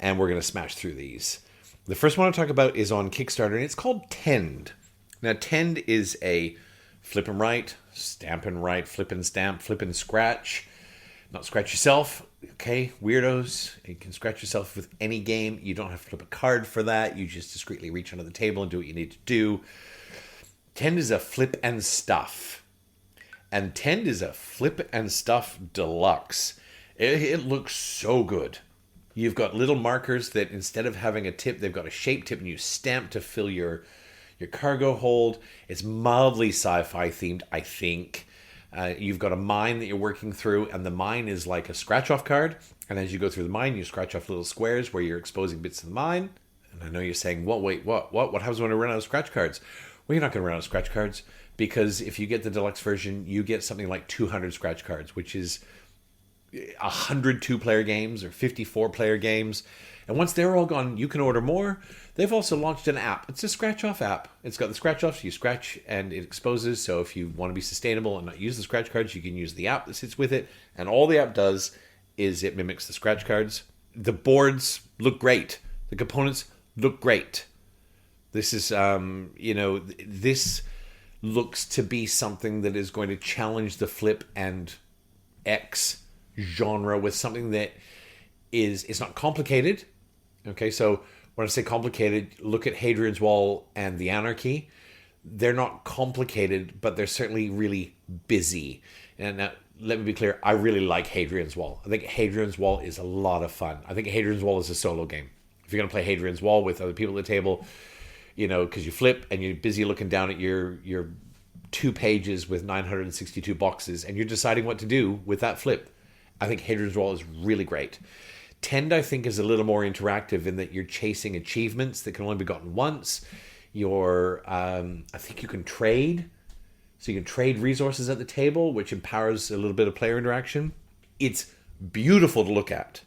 And we're going to smash through these. The first one I'll talk about is on Kickstarter, and it's called Tend. Now, Tend is a flip and write, stamp and write, flip and stamp, flip and scratch. Not scratch yourself, okay, weirdos. You can scratch yourself with any game. You don't have to flip a card for that. You just discreetly reach under the table and do what you need to do. Tend is a flip and stuff. And Tend is a flip and stuff deluxe. It looks so good. You've got little markers that instead of having a tip, they've got a shape tip, and you stamp to fill your cargo hold. It's mildly sci-fi themed, I think. You've got a mine that you're working through, and the mine is like a scratch-off card. And as you go through the mine, you scratch off little squares where you're exposing bits of the mine. And I know you're saying, well, wait, what? What happens when I run out of scratch cards? Well, you're not going to run out of scratch cards, because if you get the deluxe version, you get something like 200 scratch cards, which is 100 2-player games or 54 player games. And once they're all gone, you can order more. They've also launched an app. It's a scratch-off app. It's got the scratch-offs. You scratch and it exposes. So if you want to be sustainable and not use the scratch cards, you can use the app that sits with it. And all the app does is it mimics the scratch cards. The boards look great. The components look great. This is, this looks to be something that is going to challenge the flip and X genre with something that it's not complicated. Okay, so when I say complicated, look at Hadrian's Wall and the Anarchy. They're not complicated, but they're certainly really busy. And now, let me be clear, I really like Hadrian's Wall. I think Hadrian's Wall is a lot of fun. I think Hadrian's Wall is a solo game. If you're going to play Hadrian's Wall with other people at the table, because you flip and you're busy looking down at your 2 pages with 962 boxes, and you're deciding what to do with that flip, I think Hadrian's Wall is really great. Tend, I think, is a little more interactive in that you're chasing achievements that can only be gotten once. I think you can trade. So you can trade resources at the table, which empowers a little bit of player interaction. It's beautiful to look at.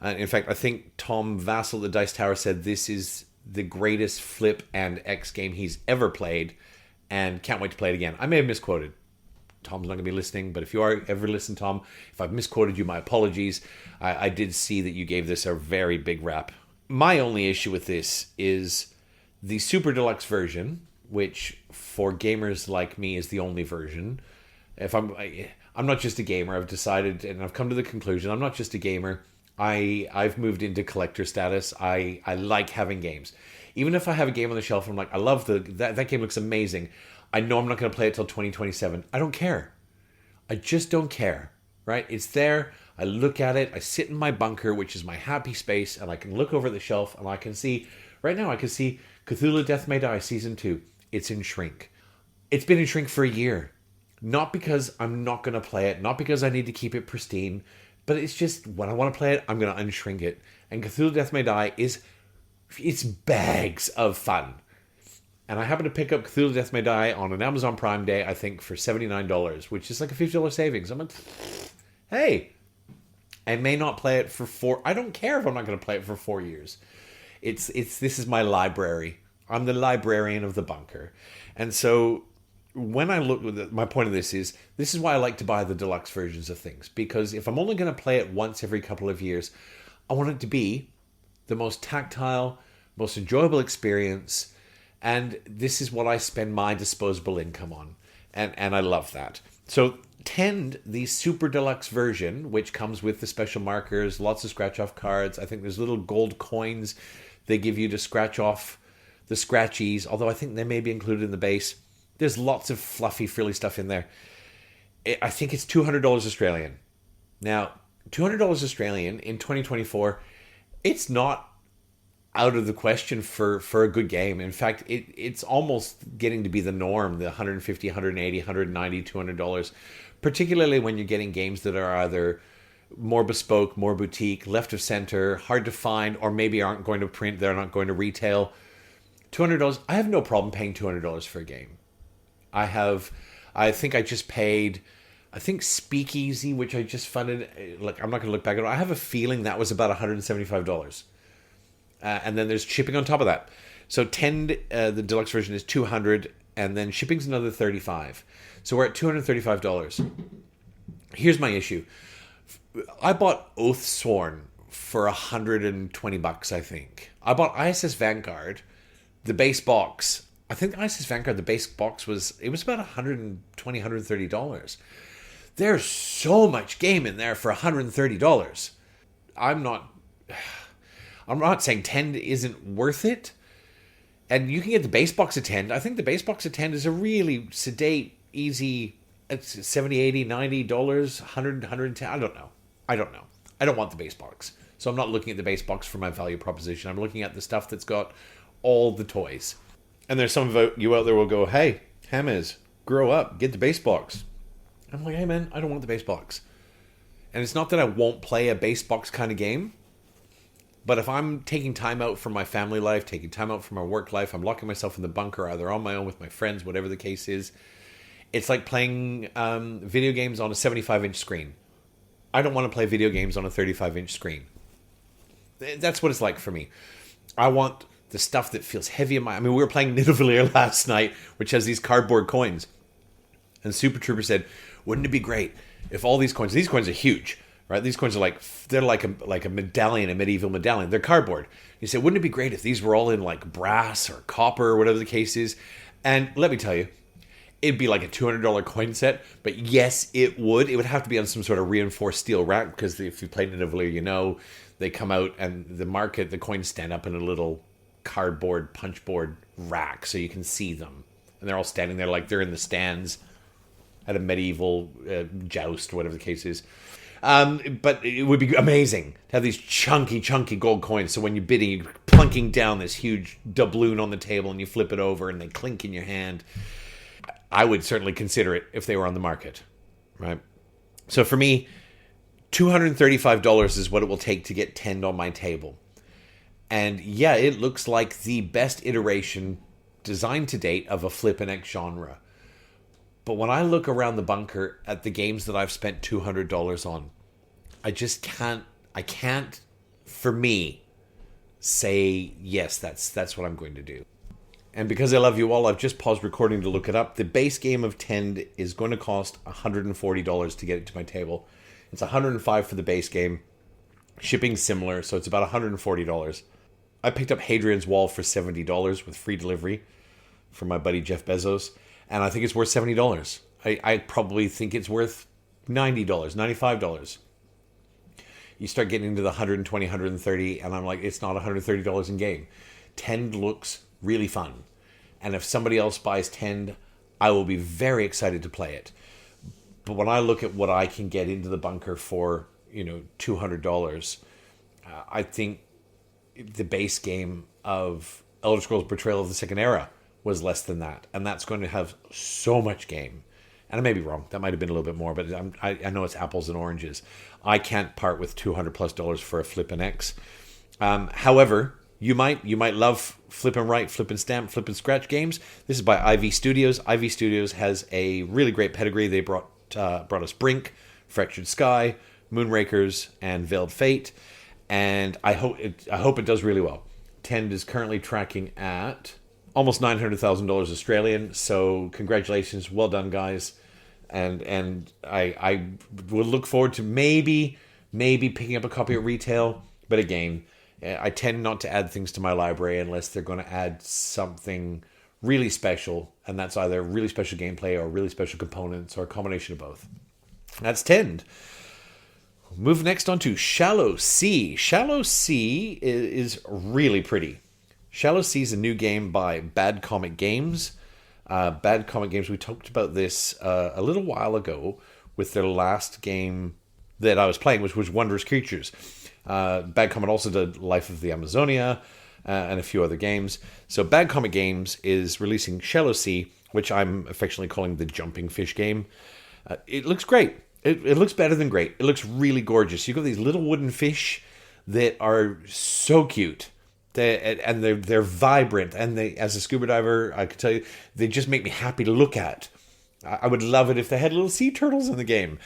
In fact, I think Tom Vassell at the Dice Tower said this is the greatest Flip and X game he's ever played, and can't wait to play it again. I may have misquoted. Tom's not going to be listening, but if you are ever listen, Tom, if I've misquoted you, my apologies. I did see that you gave this a very big rap. My only issue with this is the Super Deluxe version, which for gamers like me is the only version. If I'm not just a gamer. I've decided, and I've come to the conclusion, I'm not just a gamer. I've moved into collector status. I like having games. Even if I have a game on the shelf, I'm like, I love that game looks amazing. I know I'm not going to play it till 2027. I don't care. I just don't care, right? It's there. I look at it. I sit in my bunker, which is my happy space, and I can look over the shelf, and I can see, right now I can see Cthulhu Death May Die Season 2. It's in shrink. It's been in shrink for a year. Not because I'm not going to play it, not because I need to keep it pristine, but it's just when I want to play it, I'm going to unshrink it. And Cthulhu Death May Die it's bags of fun. And I happen to pick up Cthulhu Death May Die on an Amazon Prime Day, I think, for $79, which is like a $50 savings. I'm like, hey, I may not play it for 4... I don't care if I'm not going to play it for 4 years. This is my library. I'm the librarian of the bunker. And so when I look... My point of this is why I like to buy the deluxe versions of things. Because if I'm only going to play it once every couple of years, I want it to be the most tactile, most enjoyable experience. And this is what I spend my disposable income on. And I love that. So Tend, the Super Deluxe version, which comes with the special markers, lots of scratch-off cards. I think there's little gold coins they give you to scratch off the scratchies, although I think they may be included in the base. There's lots of fluffy, frilly stuff in there. I think it's $200 Australian. Now, $200 Australian in 2024, it's not out of the question for a good game. In fact, it's almost getting to be the norm, the $150, $180, $190, $200, particularly when you're getting games that are either more bespoke, more boutique, left of center, hard to find, or maybe aren't going to print, they're not going to retail. $200, I have no problem paying $200 for a game. I think I just paid, Speakeasy, which I just funded, like, I'm not going to look back at it. I have a feeling that was about $175. And then there's shipping on top of that. So Tend, the deluxe version is $200, and then shipping's another $35. So we're at $235. Here's my issue. I bought Oathsworn for $120, I think. I bought ISS Vanguard, the base box. I think ISS Vanguard, the base box was about $120, $130. There's so much game in there for $130. I'm not saying Tend isn't worth it. And you can get the base box of Tend. I think the base box of Tend is a really sedate, easy, it's $70, $80, $90, $100, $110. I don't know. I don't want the base box. So I'm not looking at the base box for my value proposition. I'm looking at the stuff that's got all the toys. And there's some of you out there will go, hey, Hammers, grow up, get the base box. I'm like, hey man, I don't want the base box. And it's not that I won't play a base box kind of game. But if I'm taking time out from my family life, taking time out from my work life, I'm locking myself in the bunker, either on my own with my friends, whatever the case is. It's like playing video games on a 75-inch screen. I don't want to play video games on a 35-inch screen. That's what it's like for me. I want the stuff that feels heavy in my... I mean, we were playing Nidavellir last night, which has these cardboard coins. And Super Trooper said, wouldn't it be great if all these coins are huge, right? These coins are they're like a medallion, a medieval medallion. They're cardboard. He said, wouldn't it be great if these were all in like brass or copper or whatever the case is? And let me tell you, it'd be like a $200 coin set. But yes, it would. It would have to be on some sort of reinforced steel rack, because if you played Nidavellir, you know, they come out and the coins stand up in a little cardboard punchboard rack so you can see them. And they're all standing there like they're in the stands at a medieval joust, whatever the case is. But it would be amazing to have these chunky gold coins. So when you're bidding, you're plunking down this huge doubloon on the table and you flip it over and they clink in your hand. I would certainly consider it if they were on the market, right? So for me, $235 is what it will take to get Tend on my table. And yeah, it looks like the best iteration designed to date of a Flip and X genre. But when I look around the bunker at the games that I've spent $200 on, I can't, for me, say, yes, that's what I'm going to do. And because I love you all, I've just paused recording to look it up. The base game of Tend is going to cost $140 to get it to my table. It's $105 for the base game. Shipping similar, so it's about $140. I picked up Hadrian's Wall for $70 with free delivery from my buddy Jeff Bezos, and I think it's worth $70. I probably think it's worth $90, $95. You start getting into the $120, $130, and I'm like, it's not $130 in game. Tend looks really fun. And if somebody else buys Tend, I will be very excited to play it. But when I look at what I can get into the bunker for, $200, I think the base game of Elder Scrolls Betrayal of the Second Era was less than that. And that's going to have so much game. And I may be wrong. That might have been a little bit more, but I know it's apples and oranges. I can't part with $200+ for a Flip and X. However, you might love Flip and Write, Flip and Stamp, Flip and Scratch games. This is by IV Studios. IV Studios has a really great pedigree. They brought us Brink, Fractured Sky, Moonrakers, and Veiled Fate. And I hope it does really well. Tend is currently tracking at almost $900,000 Australian. So congratulations, well done, guys. And I will look forward to maybe picking up a copy at retail. But again, I tend not to add things to my library unless they're going to add something really special, and that's either really special gameplay or really special components or a combination of both. That's Tend. Move next on to Shallow Sea. Shallow Sea is really pretty. Shallow Sea is a new game by Bad Comic Games. Bad Comic Games, we talked about this a little while ago with their last game that I was playing, which was Wondrous Creatures. Bad Comet also did Life of the Amazonia and a few other games. So Bad Comet Games is releasing Shallow Sea, which I'm affectionately calling the Jumping Fish game. It looks great. It looks better than great. It looks really gorgeous. You've got these little wooden fish that are so cute. They're vibrant. And they, as a scuba diver, I could tell you, they just make me happy to look at. I would love it if they had little sea turtles in the game.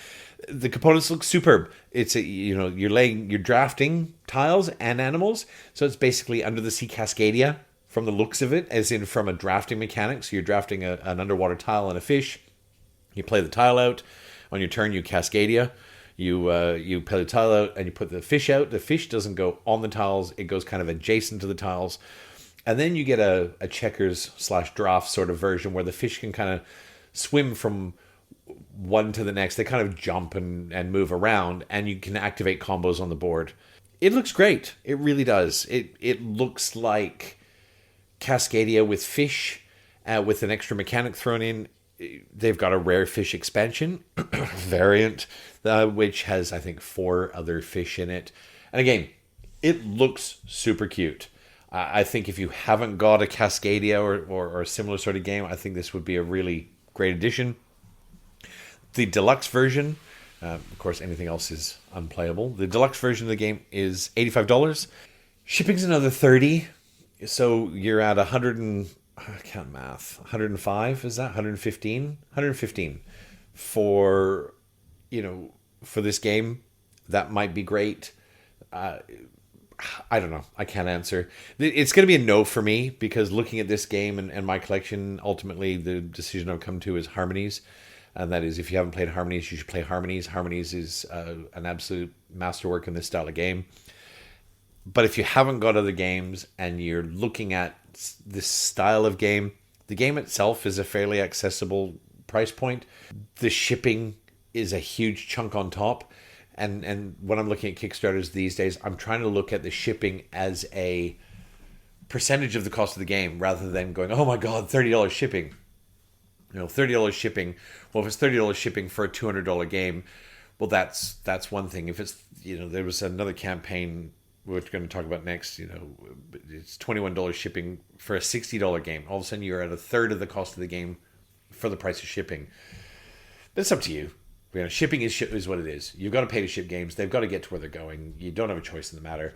The components look superb. It's you're drafting tiles and animals, so it's basically under the sea Cascadia from the looks of it, as in from a drafting mechanic. So you're drafting an underwater tile and a fish. You play the tile out. On your turn, you Cascadia. You play the tile out and you put the fish out. The fish doesn't go on the tiles; it goes kind of adjacent to the tiles. And then you get a checkers/draft sort of version where the fish can kind of swim from one to the next. They kind of jump and move around, and you can activate combos on the board. It looks great. It really does. It looks like Cascadia with fish, with an extra mechanic thrown in. They've got a rare fish expansion variant, which has, I think, 4 other fish in it. And again, it looks super cute. I think if you haven't got a Cascadia or a similar sort of game, I think this would be a really great addition. The deluxe version, of course, anything else is unplayable. The deluxe version of the game is $85. Shipping's another $30. So you're at 105, is that 115? 115 for this game. That might be great. I don't know. I can't answer. It's going to be a no for me, because looking at this game and my collection, ultimately the decision I've come to is Harmonies. And that is, if you haven't played Harmonies, you should play Harmonies. Harmonies is an absolute masterwork in this style of game. But if you haven't got other games and you're looking at this style of game, the game itself is a fairly accessible price point. The shipping is a huge chunk on top. And when I'm looking at Kickstarters these days, I'm trying to look at the shipping as a percentage of the cost of the game, rather than going, oh my God, $30 shipping. $30 shipping. Well, if it's $30 shipping for a $200 game, well, that's one thing. If it's, there was another campaign we're going to talk about next, it's $21 shipping for a $60 game. All of a sudden, you're at a third of the cost of the game for the price of shipping. That's up to you. Shipping is what it is. You've got to pay to ship games. They've got to get to where they're going. You don't have a choice in the matter.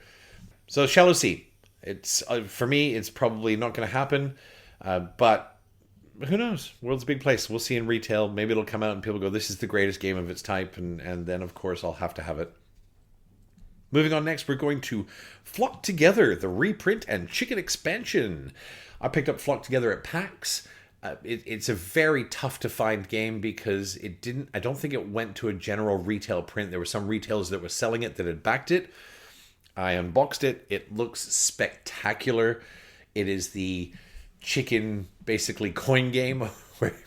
So, Shallow Sea. It's for me, it's probably not going to happen, but who knows? World's a big place. We'll see in retail. Maybe it'll come out and people go, this is the greatest game of its type, and then, of course, I'll have to have it. Moving on next, we're going to Flock Together, the reprint and chicken expansion. I picked up Flock Together at PAX. It's a very tough to find game because I don't think it went to a general retail print. There were some retailers that were selling it that had backed it. I unboxed it. It looks spectacular. It is the chicken, basically, coin game,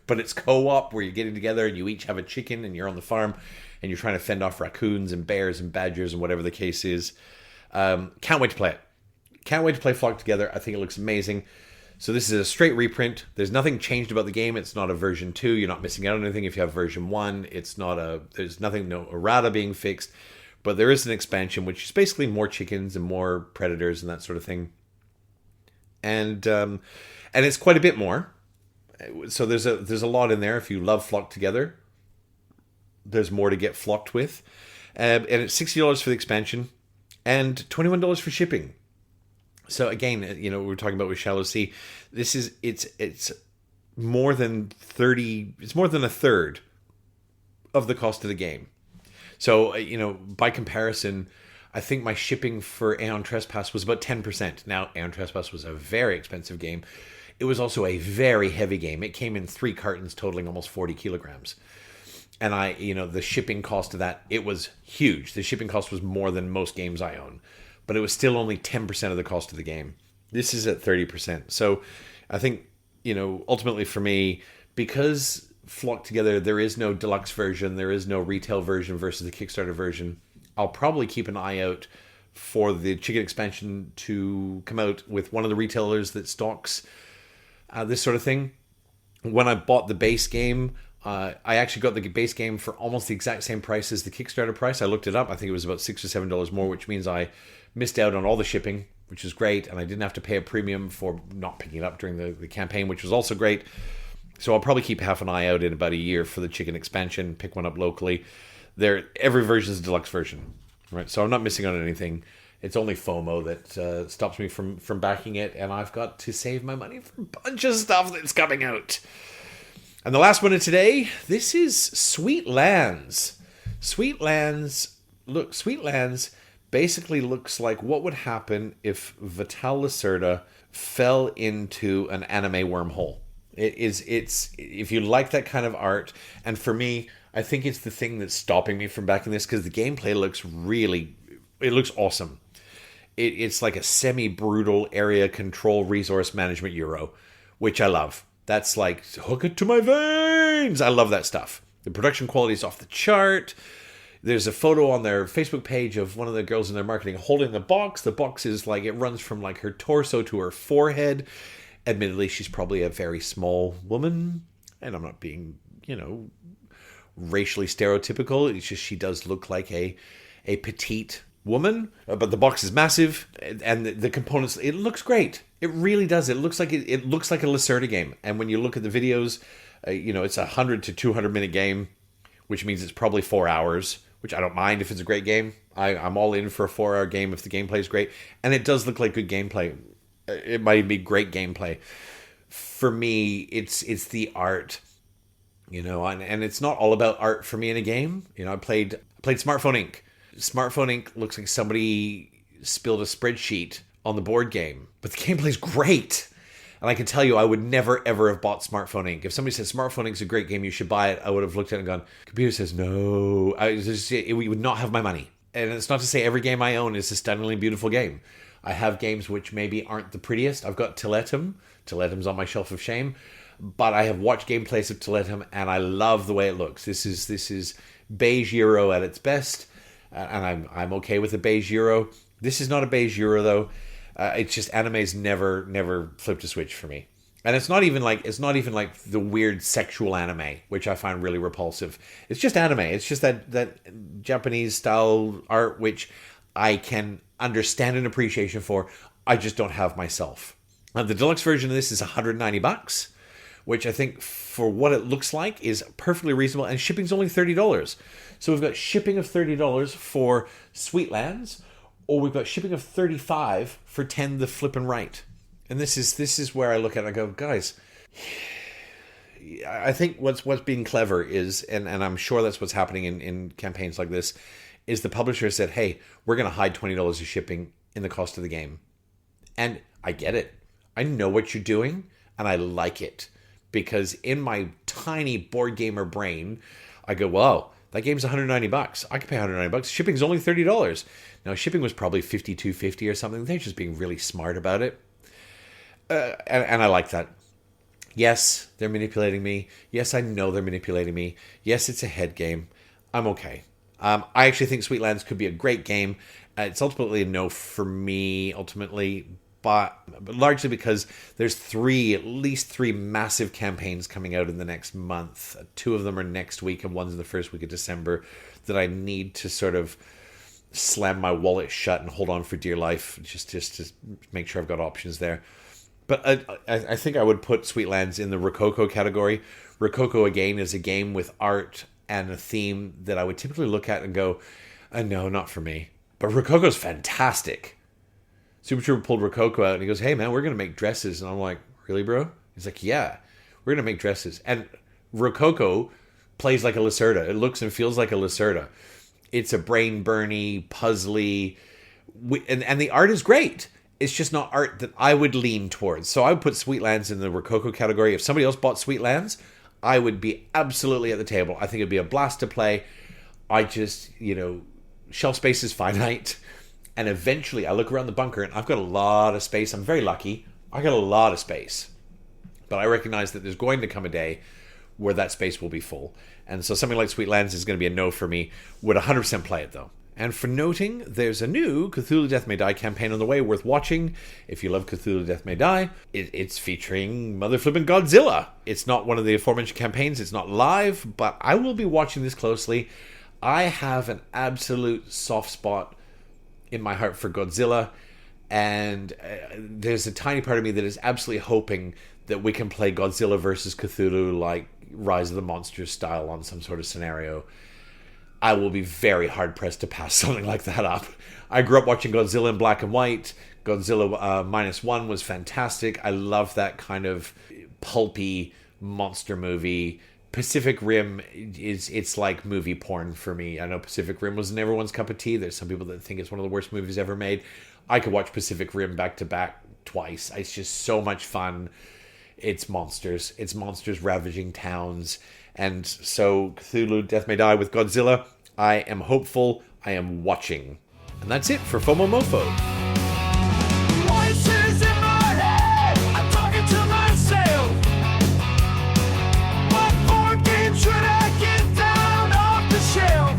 but it's co-op where you're getting together and you each have a chicken and you're on the farm and you're trying to fend off raccoons and bears and badgers and whatever the case is. Can't wait to play it. Can't wait to play Flock Together. I think it looks amazing. So this is a straight reprint. There's nothing changed about the game. It's not a version 2. You're not missing out on anything if you have version 1. There's nothing, no errata being fixed. But there is an expansion, which is basically more chickens and more predators and that sort of thing. And it's quite a bit more. So there's a lot in there. If you love Flock Together, there's more to get flocked with. And it's $60 for the expansion and $21 for shipping. So again, we were talking about with Shallow Sea. It's more than 30. It's more than a third of the cost of the game. So by comparison, I think my shipping for Aeon Trespass was about 10%. Now, Aeon Trespass was a very expensive game. It was also a very heavy game. It came in 3 cartons totaling almost 40 kilograms. And the shipping cost of that, it was huge. The shipping cost was more than most games I own. But it was still only 10% of the cost of the game. This is at 30%. So I think, ultimately for me, because Flock Together, there is no deluxe version, there is no retail version versus the Kickstarter version, I'll probably keep an eye out for the chicken expansion to come out with one of the retailers that stocks this sort of thing. When I bought the base game, I actually got the base game for almost the exact same price as the Kickstarter price. I looked it up. I think it was about $6 or $7 more, which means I missed out on all the shipping, which is great. And I didn't have to pay a premium for not picking it up during the campaign, which was also great. So I'll probably keep half an eye out in about a year for the chicken expansion, pick one up locally. Every version is a deluxe version, right? So I'm not missing out on anything. It's only FOMO that stops me from backing it, and I've got to save my money for a bunch of stuff that's coming out. And the last one of today, this is Sweet Lands. Sweet Lands basically looks like what would happen if Vital Lacerda fell into an anime wormhole. It's if you like that kind of art, and for me, I think it's the thing that's stopping me from backing this because the gameplay looks awesome. It's like a semi-brutal area control resource management Euro, which I love. That's like, hook it to my veins. I love that stuff. The production quality is off the chart. There's a photo on their Facebook page of one of the girls in their marketing holding the box. The box is like, it runs from like her torso to her forehead. Admittedly, she's probably a very small woman. And I'm not being, racially stereotypical. It's just she does look like a petite woman. But the box is massive. And the components, it looks great. It really does. It looks like a Lacerda game. And when you look at the videos, it's a 100 to 200 minute game, which means it's probably 4 hours, which I don't mind if it's a great game. I'm all in for a 4-hour game if the gameplay is great. And it does look like good gameplay. It might be great gameplay. For me, it's the art, and it's not all about art for me in a game. I played Smartphone Inc. Smartphone Inc. looks like somebody spilled a spreadsheet on the board game, but the gameplay's great. And I can tell you, I would never, ever have bought Smartphone Inc. If somebody said Smartphone Inc. is a great game, you should buy it, I would have looked at it and gone, computer says no. We would not have my money. And it's not to say every game I own is a stunningly beautiful game. I have games which maybe aren't the prettiest. I've got Tiletum. Tiletum's on my shelf of shame. But I have watched gameplays of Tiletum, and I love the way it looks. This is beige Euro at its best, and I'm okay with the beige Euro. This is not a beige Euro, though. It's just anime's never flipped a switch for me. And it's not even like the weird sexual anime, which I find really repulsive. It's just anime. It's just that Japanese style art, which I can understand an appreciation for. I just don't have myself. The deluxe version of this is $190, which I think for what it looks like is perfectly reasonable, and shipping's only $30. So we've got shipping of $30 for Sweetlands, or we've got shipping of $35 for 10 the Flippin' Right. And this is where I look at it and I go, guys, I think what's being clever is, and I'm sure that's what's happening in campaigns like this, is the publisher said, hey, we're going to hide $20 of shipping in the cost of the game. And I get it. I know what you're doing, and I like it. Because in my tiny board gamer brain, I go, well, that game's $190. I could pay $190. Shipping's only $30. Now, shipping was probably $52.50 or something. They're just being really smart about it. And I like that. Yes, they're manipulating me. Yes, I know they're manipulating me. Yes, it's a head game. I'm okay. I actually think Sweetlands could be a great game. It's ultimately a no for me, but largely because there's at least three massive campaigns coming out in the next month. 2 of them are next week, and one's in the first week of December, that I need to sort of slam my wallet shut and hold on for dear life, just to make sure I've got options there. But I think I would put Sweetlands in the Rococo category. Rococo, again, is a game with art and a theme that I would typically look at and go, no, not for me. But Rococo's fantastic. Super Trooper pulled Rococo out and he goes, hey, man, we're going to make dresses. And I'm like, really, bro? He's like, yeah, we're going to make dresses. And Rococo plays like a Lacerda. It looks and feels like a Lacerda. It's a brain-burny, puzzly, and the art is great. It's just not art that I would lean towards. So I would put Sweetlands in the Rococo category. If somebody else bought Sweetlands, I would be absolutely at the table. I think it'd be a blast to play. I just, shelf space is finite. And eventually I look around the bunker and I've got a lot of space. I'm very lucky. I got a lot of space. But I recognize that there's going to come a day where that space will be full. And so something like Sweetlands is going to be a no for me. Would 100% play it, though. And for noting, there's a new Cthulhu Death May Die campaign on the way worth watching. If you love Cthulhu Death May Die, it's featuring mother flippin' Godzilla. It's not one of the aforementioned campaigns. It's not live, but I will be watching this closely. I have an absolute soft spot in my heart for Godzilla, and there's a tiny part of me that is absolutely hoping that we can play Godzilla versus Cthulhu like Rise of the Monsters style on some sort of scenario. I will be very hard-pressed to pass something like that up. I grew up watching Godzilla in black and white. Godzilla -1 was fantastic. I love that kind of pulpy monster movie. Pacific Rim it's like movie porn for me. I know Pacific Rim wasn't everyone's cup of tea. There's some people that think it's one of the worst movies ever made. I could watch Pacific Rim back to back twice. It's just so much fun. It's monsters. It's monsters ravaging towns. And so Cthulhu Death May Die with Godzilla, I am hopeful. I am watching. And that's it for FOMOMOFO. Voices in my head, I'm talking to myself. What board game should I get down off the shelf?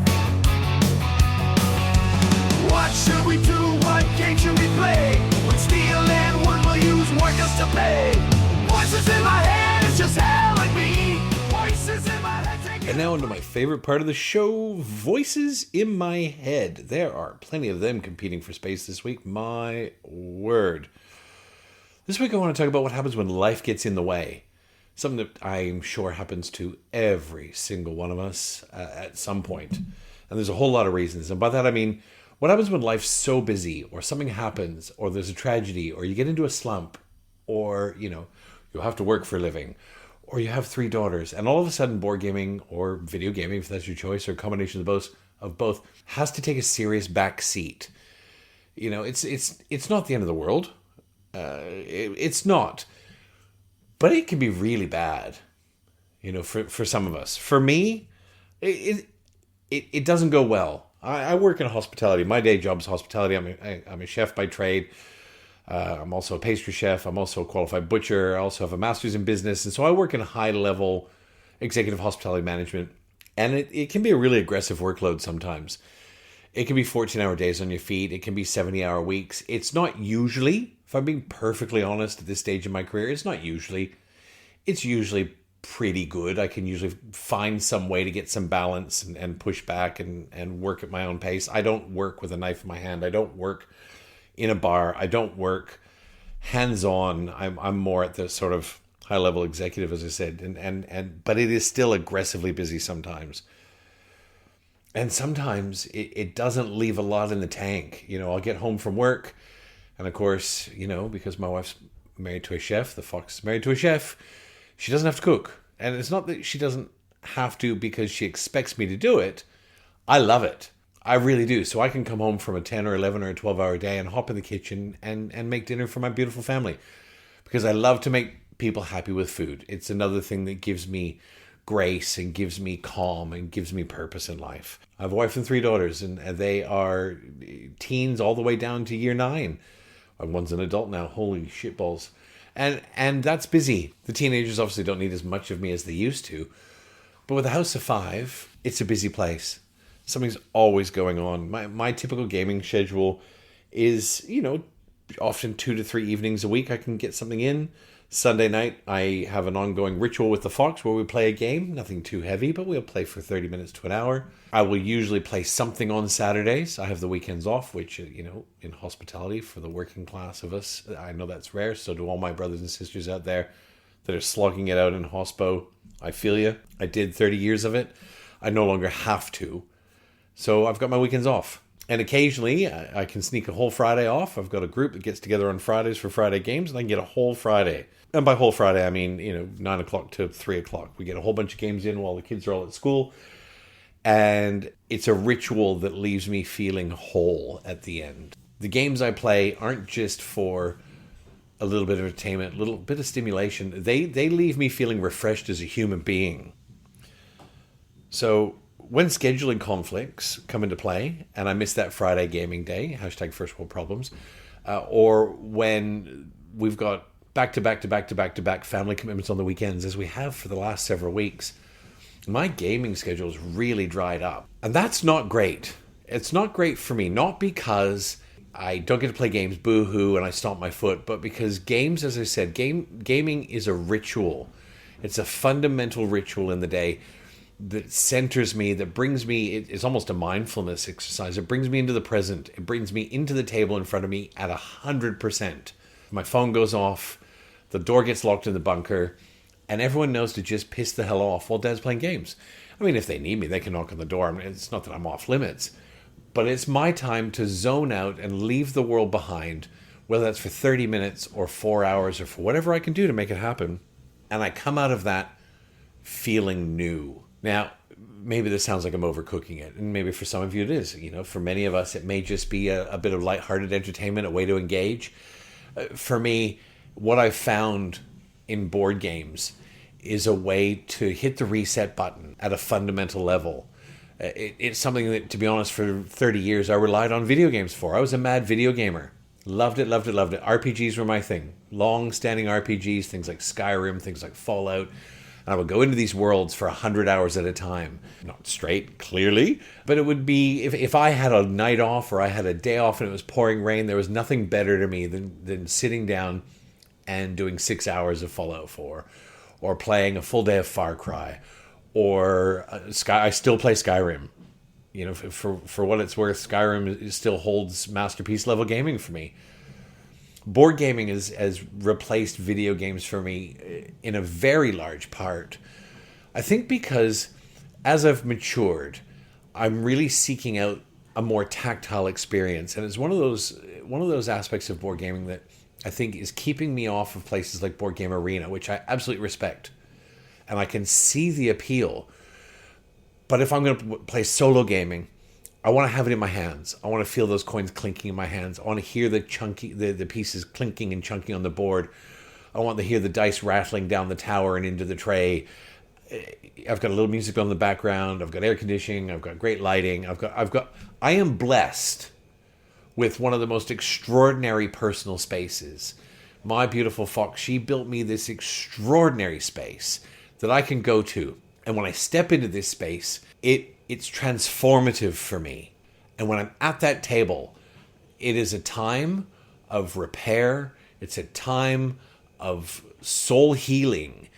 What should we do? What game should we play? Would steel and wood will use more just to play. Voices in my head, it's just hell and me. Voices in my head. And now into my favorite part of the show, voices in my head. There are plenty of them competing for space this week. My word. This week I want to talk about what happens when life gets in the way. Something that I'm sure happens to every single one of us at some point. And there's a whole lot of reasons. And by that I mean, what happens when life's so busy, or something happens, or there's a tragedy, or you get into a slump, or, you'll have to work for a living, or you have 3 daughters, and all of a sudden board gaming or video gaming, if that's your choice, or a combination of both, has to take a serious back seat. It's not the end of the world. It's not. But it can be really bad, for some of us. For me, it doesn't go well. I work in hospitality. My day job is hospitality. I'm a chef by trade. I'm also a pastry chef. I'm also a qualified butcher. I also have a master's in business. And so I work in high-level executive hospitality management. And it can be a really aggressive workload sometimes. It can be 14-hour days on your feet. It can be 70-hour weeks. It's not usually, if I'm being perfectly honest at this stage in my career, it's usually pretty good. I can usually find some way to get some balance and push back and work at my own pace. I don't work with a knife in my hand. I don't work in a bar. I don't work hands-on. I'm more at the sort of high-level executive, as I said, but it is still aggressively busy sometimes. And sometimes it doesn't leave a lot in the tank. I'll get home from work, and of course, because my wife's married to a chef, the fox is married to a chef, she doesn't have to cook. And it's not that she doesn't have to because she expects me to do it. I love it. I really do. So I can come home from a 10 or 11 or a 12-hour day and hop in the kitchen and make dinner for my beautiful family. Because I love to make people happy with food. It's another thing that gives me grace and gives me calm and gives me purpose in life. I have a wife and 3 daughters, and they are teens all the way down to year 9. One's an adult now. Holy shitballs. And that's busy. The teenagers obviously don't need as much of me as they used to. But with a house of 5, it's a busy place. Something's always going on. My typical gaming schedule is, often 2 to 3 evenings a week I can get something in. Sunday night, I have an ongoing ritual with the Fox where we play a game. Nothing too heavy, but we'll play for 30 minutes to an hour. I will usually play something on Saturdays. I have the weekends off, which, in hospitality for the working class of us, I know that's rare. So do all my brothers and sisters out there that are slogging it out in hospo. I feel you. I did 30 years of it. I no longer have to. So I've got my weekends off. And occasionally, I can sneak a whole Friday off. I've got a group that gets together on Fridays for Friday games, and I can get a whole Friday. And by whole Friday, I mean, 9 o'clock to 3 o'clock. We get a whole bunch of games in while the kids are all at school. And it's a ritual that leaves me feeling whole at the end. The games I play aren't just for a little bit of entertainment, a little bit of stimulation. They leave me feeling refreshed as a human being. So when scheduling conflicts come into play, and I miss that Friday gaming day, hashtag first world problems, or when we've got back-to-back family commitments on the weekends, as we have for the last several weeks, my gaming schedule's really dried up. And that's not great. It's not great for me, not because I don't get to play games, boo-hoo, and I stomp my foot, but because games, as I said, gaming is a ritual. It's a fundamental ritual in the day that centers me, that brings me, it's almost a mindfulness exercise. It brings me into the present. It brings me into the table in front of me at 100%. My phone goes off, the door gets locked in the bunker, and everyone knows to just piss the hell off while Dad's playing games. I mean, if they need me, they can knock on the door. I mean, it's not that I'm off limits, but it's my time to zone out and leave the world behind, whether that's for 30 minutes or 4 hours or for whatever I can do to make it happen. And I come out of that feeling new. Now, maybe this sounds like I'm overcooking it, and maybe for some of you it is. For many of us, it may just be a bit of lighthearted entertainment, a way to engage. For me, what I've found in board games is a way to hit the reset button at a fundamental level. It's something that, to be honest, for 30 years I relied on video games for. I was a mad video gamer. Loved it. RPGs were my thing. Long-standing RPGs, things like Skyrim, things like Fallout. And I would go into these worlds for 100 hours at a time. Not straight, clearly, but it would be, if I had a night off or I had a day off and it was pouring rain, there was nothing better to me than sitting down and doing 6 hours of Fallout 4, or playing a full day of Far Cry, or I still play Skyrim. For what it's worth, Skyrim still holds masterpiece level gaming for me. Board gaming has replaced video games for me in a very large part. I think because as I've matured, I'm really seeking out a more tactile experience, and it's one of those aspects of board gaming that I think is keeping me off of places like Board Game Arena, which I absolutely respect. And I can see the appeal. But if I'm going to play solo gaming, I want to have it in my hands. I want to feel those coins clinking in my hands. I want to hear the pieces clinking and chunking on the board. I want to hear the dice rattling down the tower and into the tray. I've got a little music on the background. I've got air conditioning. I've got great lighting. I am blessed with one of the most extraordinary personal spaces. My beautiful Fox, she built me this extraordinary space that I can go to. And when I step into this space, it's transformative for me. And when I'm at that table, it is a time of repair. It's a time of soul healing.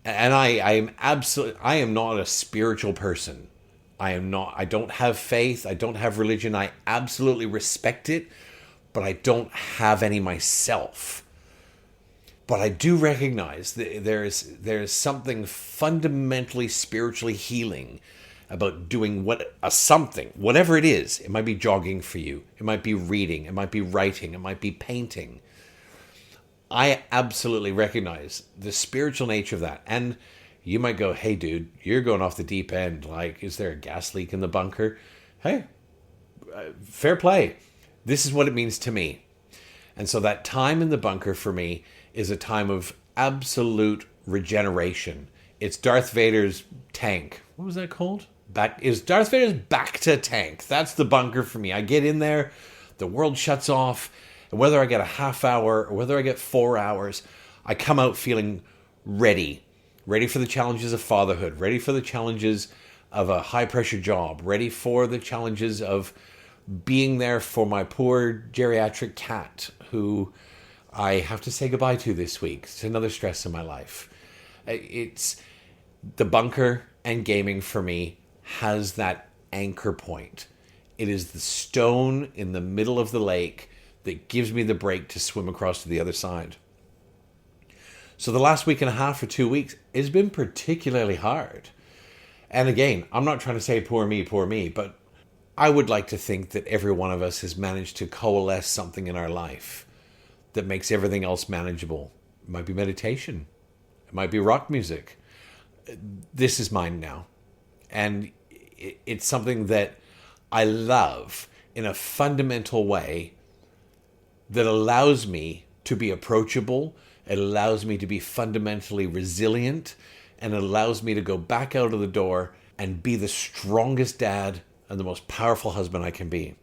And I am not a spiritual person. I don't have faith. I don't have religion. I absolutely respect it, but I don't have any myself. But I do recognize that there's something fundamentally spiritually healing about doing whatever it is. It might be jogging for you. It might be reading. It might be writing. It might be painting. I absolutely recognize the spiritual nature of that. And you might go, hey, dude, you're going off the deep end. Like, is there a gas leak in the bunker? Hey, fair play. This is what it means to me. And so that time in the bunker for me is a time of absolute regeneration. It's Darth Vader's tank. What was that called? Darth Vader's back to tank. That's the bunker for me. I get in there, the world shuts off, and whether I get a half hour or whether I get 4 hours, I come out feeling ready. Ready for the challenges of fatherhood, ready for the challenges of a high-pressure job, ready for the challenges of being there for my poor geriatric cat, who I have to say goodbye to this week. It's another stress in my life. It's the bunker, and gaming for me has that anchor point. It is the stone in the middle of the lake that gives me the break to swim across to the other side. So the last week and a half or 2 weeks has been particularly hard. And again, I'm not trying to say poor me, but I would like to think that every one of us has managed to coalesce something in our life that makes everything else manageable. It might be meditation. It might be rock music. This is mine now. And it's something that I love in a fundamental way that allows me to be approachable. It allows me to be fundamentally resilient, and it allows me to go back out of the door and be the strongest dad and the most powerful husband I can be.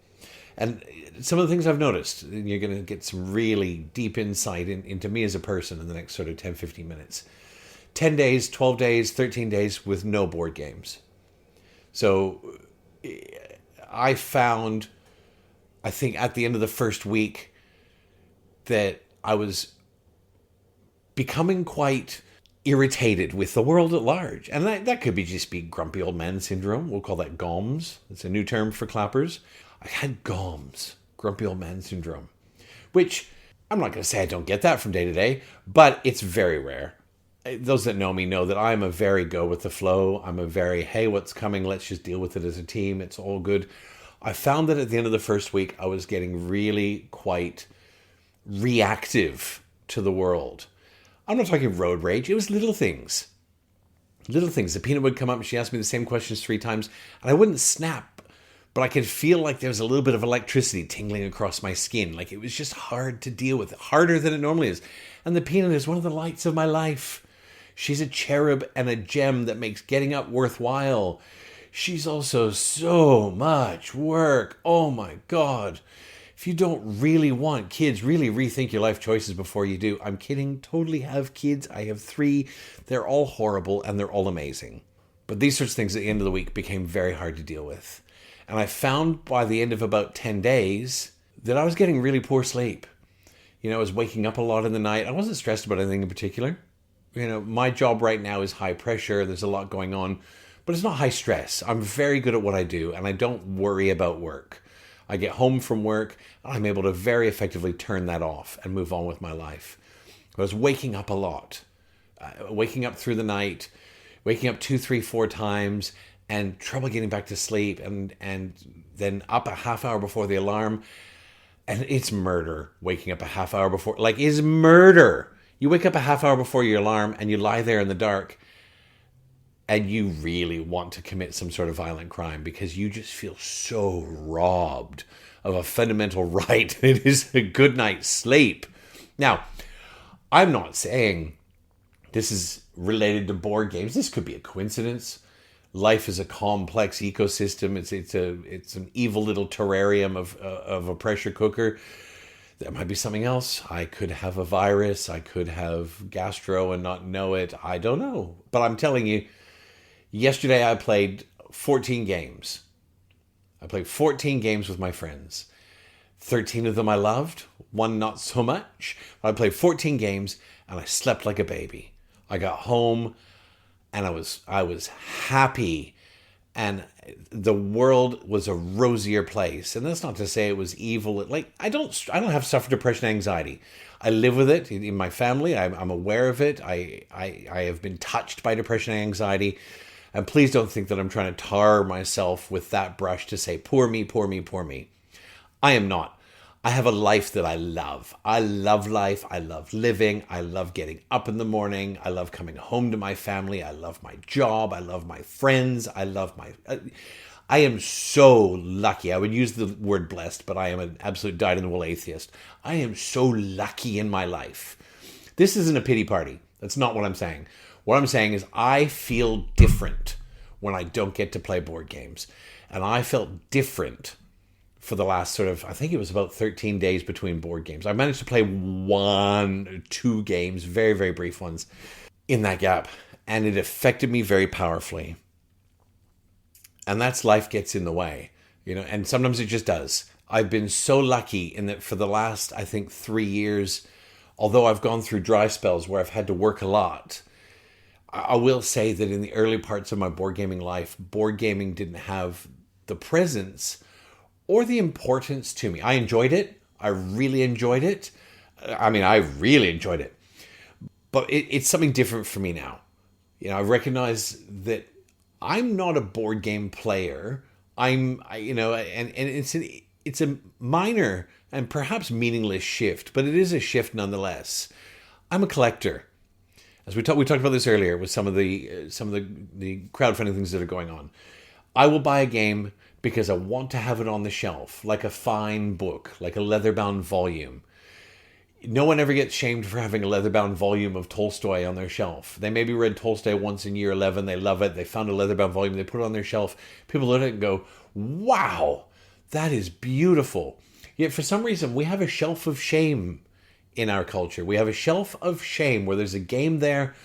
And some of the things I've noticed, and you're going to get some really deep insight into me as a person in the next sort of 10, 15 minutes. 10 days, 12 days, 13 days with no board games. So I found, I think at the end of the first week, that I was becoming quite irritated with the world at large. And that could just be grumpy old man syndrome. We'll call that GOMS. It's a new term for clappers. I had GOMS, grumpy old man syndrome, which I'm not going to say I don't get that from day to day, but it's very rare. Those that know me know that I'm a very go with the flow. I'm a very, hey, what's coming? Let's just deal with it as a team. It's all good. I found that at the end of the first week, I was getting really quite reactive to the world. I'm not talking road rage. It was little things. Little things. The peanut would come up and she asked me the same questions 3 times, and I wouldn't snap, but I could feel like there was a little bit of electricity tingling across my skin. Like it was just hard to deal with, harder than it normally is. And the peanut is one of the lights of my life. She's a cherub and a gem that makes getting up worthwhile. She's also so much work. Oh my God. If you don't really want kids, really rethink your life choices before you do. I'm kidding. Totally have kids. I have 3. They're all horrible and they're all amazing. But these sorts of things at the end of the week became very hard to deal with. And I found by the end of about 10 days that I was getting really poor sleep. I was waking up a lot in the night. I wasn't stressed about anything in particular. My job right now is high pressure. There's a lot going on, but it's not high stress. I'm very good at what I do and I don't worry about work. I get home from work, I'm able to very effectively turn that off and move on with my life. I was waking up a lot, waking up through the night, waking up 2, 3, 4 times, and trouble getting back to sleep, and then up a half hour before the alarm. And it's murder waking up a half hour before. Like, it's murder. You wake up a half hour before your alarm and you lie there in the dark and you really want to commit some sort of violent crime because you just feel so robbed of a fundamental right. It is a good night's sleep. Now, I'm not saying this is related to board games. This could be a coincidence. Life is a complex ecosystem. It's an evil little terrarium of a pressure cooker. There might be something else. I could have a virus. I could have gastro and not know it. I don't know. But I'm telling you, yesterday I played 14 games. I played 14 games with my friends. 13 of them I loved, 1 not so much. I played 14 games and I slept like a baby. I got home and I was happy, and the world was a rosier place. And that's not to say it was evil. I don't have suffered depression and anxiety. I live with it in my family. I'm aware of it. I have been touched by depression and anxiety. And please don't think that I'm trying to tar myself with that brush to say, poor me, poor me, poor me. I am not. I have a life that I love. I love life. I love living. I love getting up in the morning. I love coming home to my family. I love my job. I love my friends. I am so lucky. I would use the word blessed, but I am an absolute dyed-in-the-wool atheist. I am so lucky in my life. This isn't a pity party. That's not what I'm saying. What I'm saying is I feel different when I don't get to play board games. And I felt different for the last sort of, I think it was about 13 days between board games. I managed to play 2 games, very, very brief ones, in that gap. And it affected me very powerfully. And that's life gets in the way, and sometimes it just does. I've been so lucky in that for the last, I think, 3 years, although I've gone through dry spells where I've had to work a lot, I will say that in the early parts of my board gaming life, board gaming didn't have the presence or the importance to me. I enjoyed it. I really enjoyed it. I really enjoyed it. But it's something different for me now. I recognize that I'm not a board game player. And it's a minor and perhaps meaningless shift, but it is a shift nonetheless. I'm a collector. As we talked about this earlier with some of the crowdfunding things that are going on. I will buy a game because I want to have it on the shelf, like a fine book, like a leather-bound volume. No one ever gets shamed for having a leather-bound volume of Tolstoy on their shelf. They maybe read Tolstoy once in year 11. They love it. They found a leather-bound volume. They put it on their shelf. People look at it and go, wow, that is beautiful. Yet for some reason, we have a shelf of shame in our culture. We have a shelf of shame where there's a game there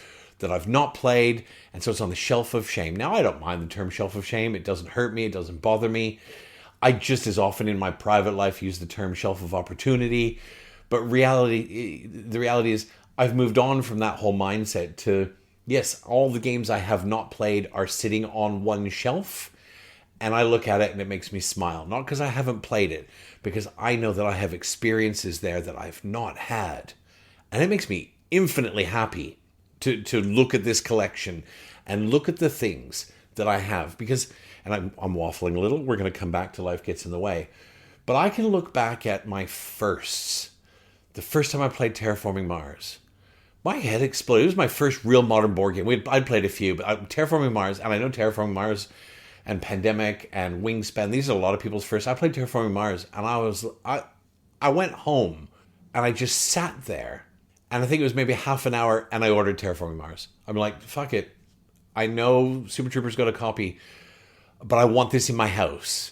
that I've not played, and so it's on the shelf of shame. Now, I don't mind the term shelf of shame. It doesn't hurt me. It doesn't bother me. I just as often in my private life use the term shelf of opportunity. But the reality is I've moved on from that whole mindset to, yes, all the games I have not played are sitting on one shelf. And I look at it and it makes me smile. Not because I haven't played it, because I know that I have experiences there that I've not had. And it makes me infinitely happy to look at this collection and look at the things that I have. Because, and I'm waffling a little, we're going to come back to Life Gets in the Way. But I can look back at my firsts. The first time I played Terraforming Mars, my head exploded. It was my first real modern board game. I'd played a few, but Terraforming Mars, and I know Terraforming Mars and Pandemic and Wingspan, these are a lot of people's first. I played Terraforming Mars, and I went home, and I just sat there, and I think it was maybe half an hour, and I ordered Terraforming Mars. I'm like, fuck it. I know Super Troopers got a copy, but I want this in my house.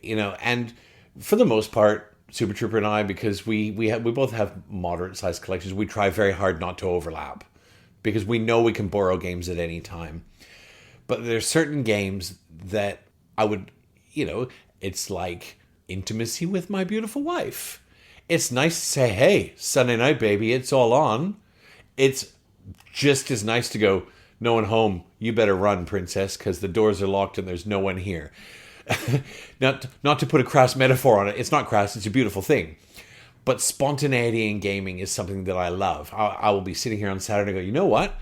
And for the most part, Super Trooper and I, because we both have moderate-sized collections, we try very hard not to overlap because we know we can borrow games at any time. But there's certain games that I would, it's like intimacy with my beautiful wife. It's nice to say, hey, Sunday night, baby, it's all on. It's just as nice to go, no one home, you better run, princess, because the doors are locked and there's no one here. Not to put a crass metaphor on it. It's not crass. It's a beautiful thing. But spontaneity in gaming is something that I love. I will be sitting here on Saturday and go, you know what?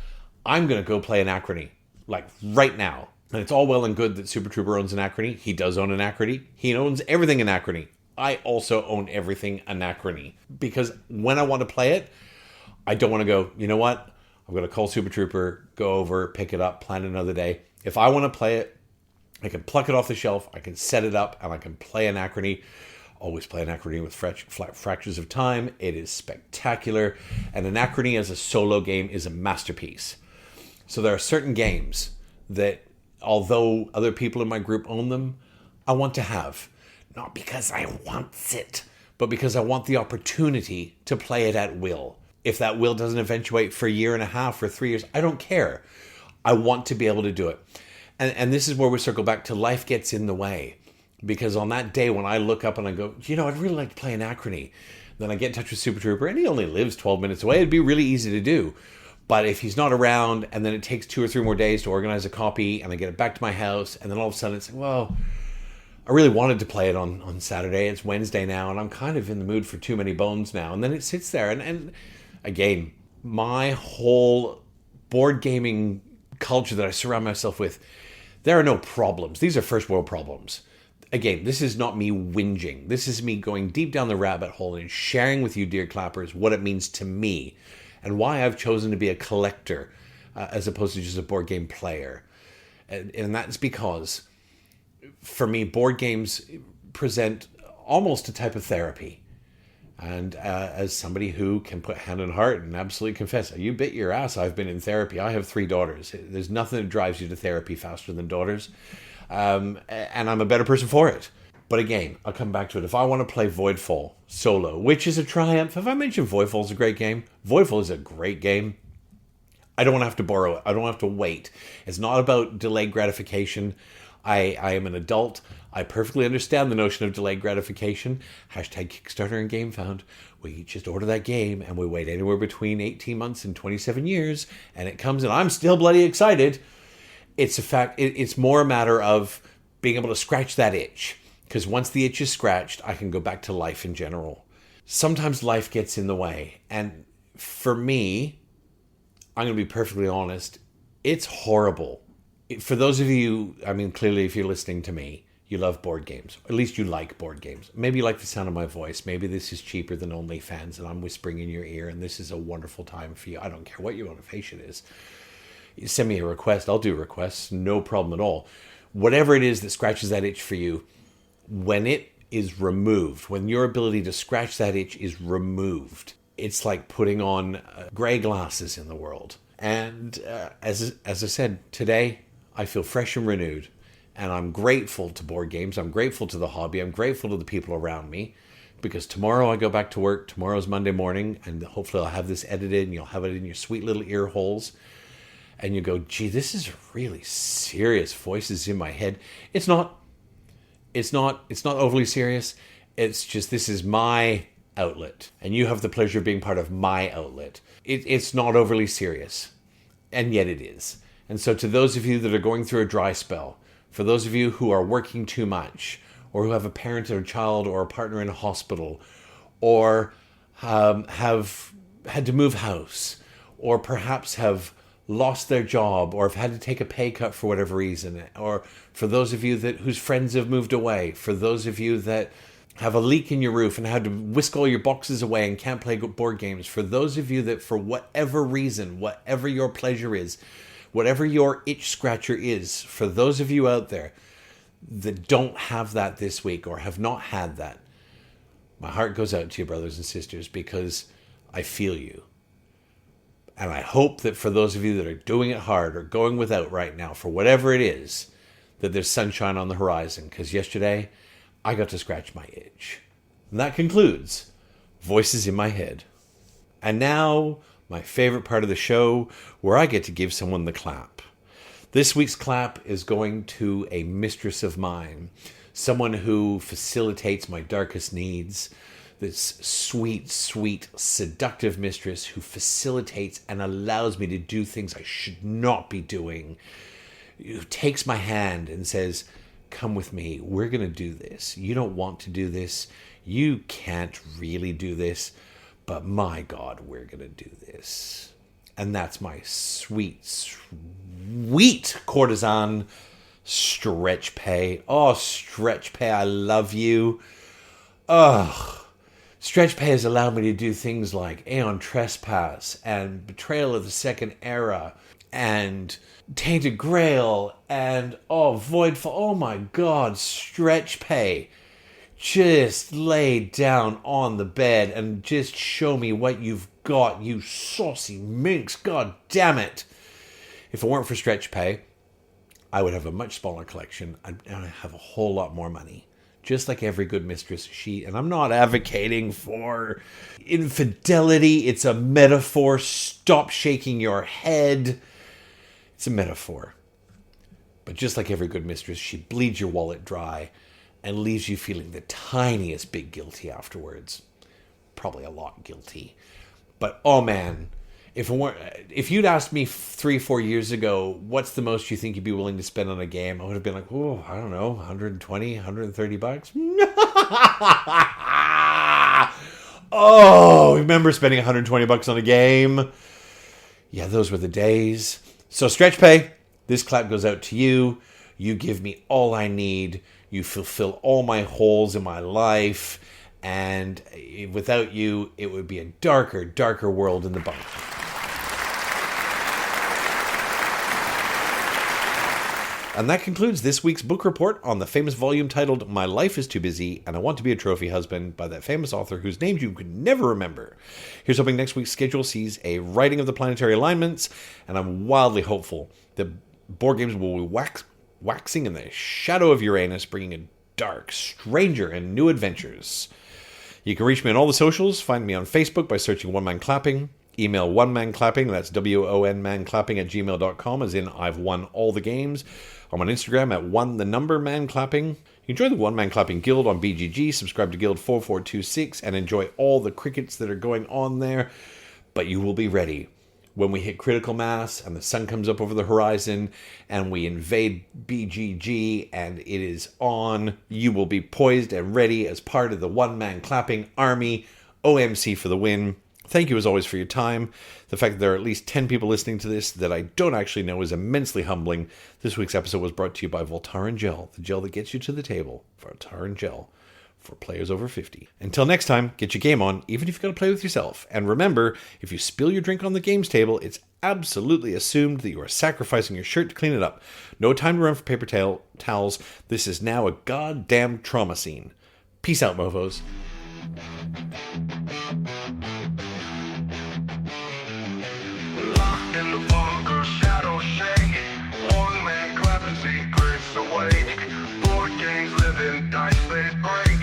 I'm going to go play Anachrony, like right now. And it's all well and good that Super Trooper owns Anachrony. He does own Anachrony. He owns everything Anachrony. I also own everything Anachrony. Because when I want to play it, I don't want to go, you know what? I'm going to call Super Trooper, go over, pick it up, plan another day. If I want to play it, I can pluck it off the shelf, I can set it up, and I can play Anachrony. Always play Anachrony with Fractures of Time. It is spectacular. And Anachrony as a solo game is a masterpiece. So there are certain games that, although other people in my group own them, I want to have. Not because I want it, but because I want the opportunity to play it at will. If that will doesn't eventuate for a year and a half or 3 years, I don't care. I want to be able to do it. And this is where we circle back to life gets in the way. Because on that day when I look up and I go, I'd really like to play Anachrony. Then I get in touch with Super Trooper, and he only lives 12 minutes away. It'd be really easy to do. But if he's not around, and then it takes 2 or 3 more days to organize a copy, and I get it back to my house, and then all of a sudden it's, well, I really wanted to play it on Saturday. It's Wednesday now, and I'm kind of in the mood for Too Many Bones now. And then it sits there. And again, my whole board gaming culture that I surround myself with, there are no problems. These are first world problems. Again, this is not me whinging. This is me going deep down the rabbit hole and sharing with you, dear clappers, what it means to me and why I've chosen to be a collector as opposed to just a board game player. And that's because for me, board games present almost a type of therapy. And as somebody who can put hand on heart and absolutely confess, you bit your ass, I've been in therapy. I have 3 daughters. There's nothing that drives you to therapy faster than daughters. And I'm a better person for it. But again, I'll come back to it. If I want to play Voidfall solo, which is a triumph, have I mentioned Voidfall is a great game? Voidfall is a great game. I don't want to have to borrow it. I don't have to wait. It's not about delayed gratification. I am an adult. I perfectly understand the notion of delayed gratification. Hashtag Kickstarter and GameFound. We just order that game and we wait anywhere between 18 months and 27 years. And it comes and I'm still bloody excited. It's a fact. It's more a matter of being able to scratch that itch. Because once the itch is scratched, I can go back to life in general. Sometimes life gets in the way. And for me, I'm going to be perfectly honest, it's horrible. For those of you, I mean, clearly if you're listening to me, you love board games. At least you like board games. Maybe you like the sound of my voice. Maybe this is cheaper than OnlyFans and I'm whispering in your ear and this is a wonderful time for you. I don't care what your motivation is. You send me a request. I'll do requests. No problem at all. Whatever it is that scratches that itch for you, when it is removed, when your ability to scratch that itch is removed, it's like putting on gray glasses in the world. And as I said, today I feel fresh and renewed. And I'm grateful to board games. I'm grateful to the hobby. I'm grateful to the people around me. Because tomorrow I go back to work. Tomorrow's Monday morning. And hopefully I'll have this edited and you'll have it in your sweet little ear holes. And you go, gee, this is really serious voices in my head. It's not overly serious. It's just, this is my outlet. And you have the pleasure of being part of my outlet. It's not overly serious. And yet it is. And so to those of you that are going through a dry spell, for those of you who are working too much, or who have a parent or a child or a partner in a hospital, or have had to move house, or perhaps have lost their job, or have had to take a pay cut for whatever reason, or for those of you that whose friends have moved away, for those of you that have a leak in your roof and had to whisk all your boxes away and can't play board games, for those of you that for whatever reason, whatever your pleasure is, whatever your itch scratcher is, for those of you out there that don't have that this week or have not had that, my heart goes out to you, brothers and sisters, because I feel you. And I hope that for those of you that are doing it hard or going without right now, for whatever it is, that there's sunshine on the horizon. Because yesterday, I got to scratch my itch. And that concludes Voices in My Head. And now, my favorite part of the show, where I get to give someone the clap. This week's clap is going to a mistress of mine, someone who facilitates my darkest needs, this sweet, sweet, seductive mistress who facilitates and allows me to do things I should not be doing, who takes my hand and says, come with me, we're going to do this. You don't want to do this. You can't really do this. But my God, we're going to do this. And that's my sweet, sweet courtesan, Stretch Pay. Oh, Stretch Pay, I love you. Ugh. Stretch Pay has allowed me to do things like Aeon Trespass and Betrayal of the Second Era and Tainted Grail and Voidfall. Oh my God, Stretch Pay. Just lay down on the bed and just show me what you've got, you saucy minx. God damn it. If it weren't for Stretch Pay, I would have a much smaller collection and I'd have a whole lot more money. Just like every good mistress, and I'm not advocating for infidelity. It's a metaphor. Stop shaking your head. It's a metaphor. But just like every good mistress, she bleeds your wallet dry and leaves you feeling the tiniest bit guilty afterwards. Probably a lot guilty. But oh man, if you'd asked me 3-4 years ago, what's the most you think you'd be willing to spend on a game? I would have been like, oh, I don't know, 120, 130 bucks. Oh, remember spending 120 bucks on a game? Yeah, those were the days. So Stretch Pay, this clap goes out to you. You give me all I need. You fulfill all my holes in my life. And without you, it would be a darker, darker world in the bunker. And that concludes this week's book report on the famous volume titled My Life is Too Busy and I Want to Be a Trophy Husband by that famous author whose name you could never remember. Here's hoping next week's schedule sees a writing of the planetary alignments, and I'm wildly hopeful that board games will be waxing in the shadow of Uranus, bringing a dark, stranger, and new adventures. You can reach me on all the socials. Find me on Facebook by searching One Man Clapping. Email onemanclapping, that's WONmanclapping at gmail.com, as in I've won all the games. I'm on Instagram at @1theNumberManClapping. You can join the One Man Clapping Guild on BGG, subscribe to Guild 4426, and enjoy all the crickets that are going on there. But you will be ready when we hit critical mass and the sun comes up over the horizon and we invade BGG and it is on. You will be poised and ready as part of the One Man Clapping army. OMC for the win. Thank you as always for your time. The fact that there are at least 10 people listening to this that I don't actually know is immensely humbling. This week's episode was brought to you by Voltaren Gel, the gel that gets you to the table. Voltaren Gel for players over 50. Until next time, get your game on, even if you've got to play with yourself. And remember, if you spill your drink on the games table, it's absolutely assumed that you are sacrificing your shirt to clean it up. No time to run for paper towels. This is now a goddamn trauma scene. Peace out, mofos. Locked in the bunker, shadow shake. One man clapping secrets awake. Board games live in dice they break.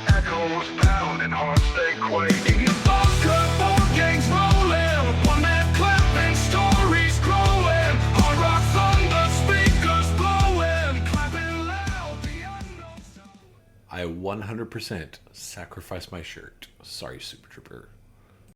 Echoes pound and hearts they quake. In the bunker, board games rolling. One man clapping, stories growing. Hard rock thunder, speakers blowing. Clapping loud, the unknown sound. I 100% sacrifice my shirt. Sorry, Super Trooper.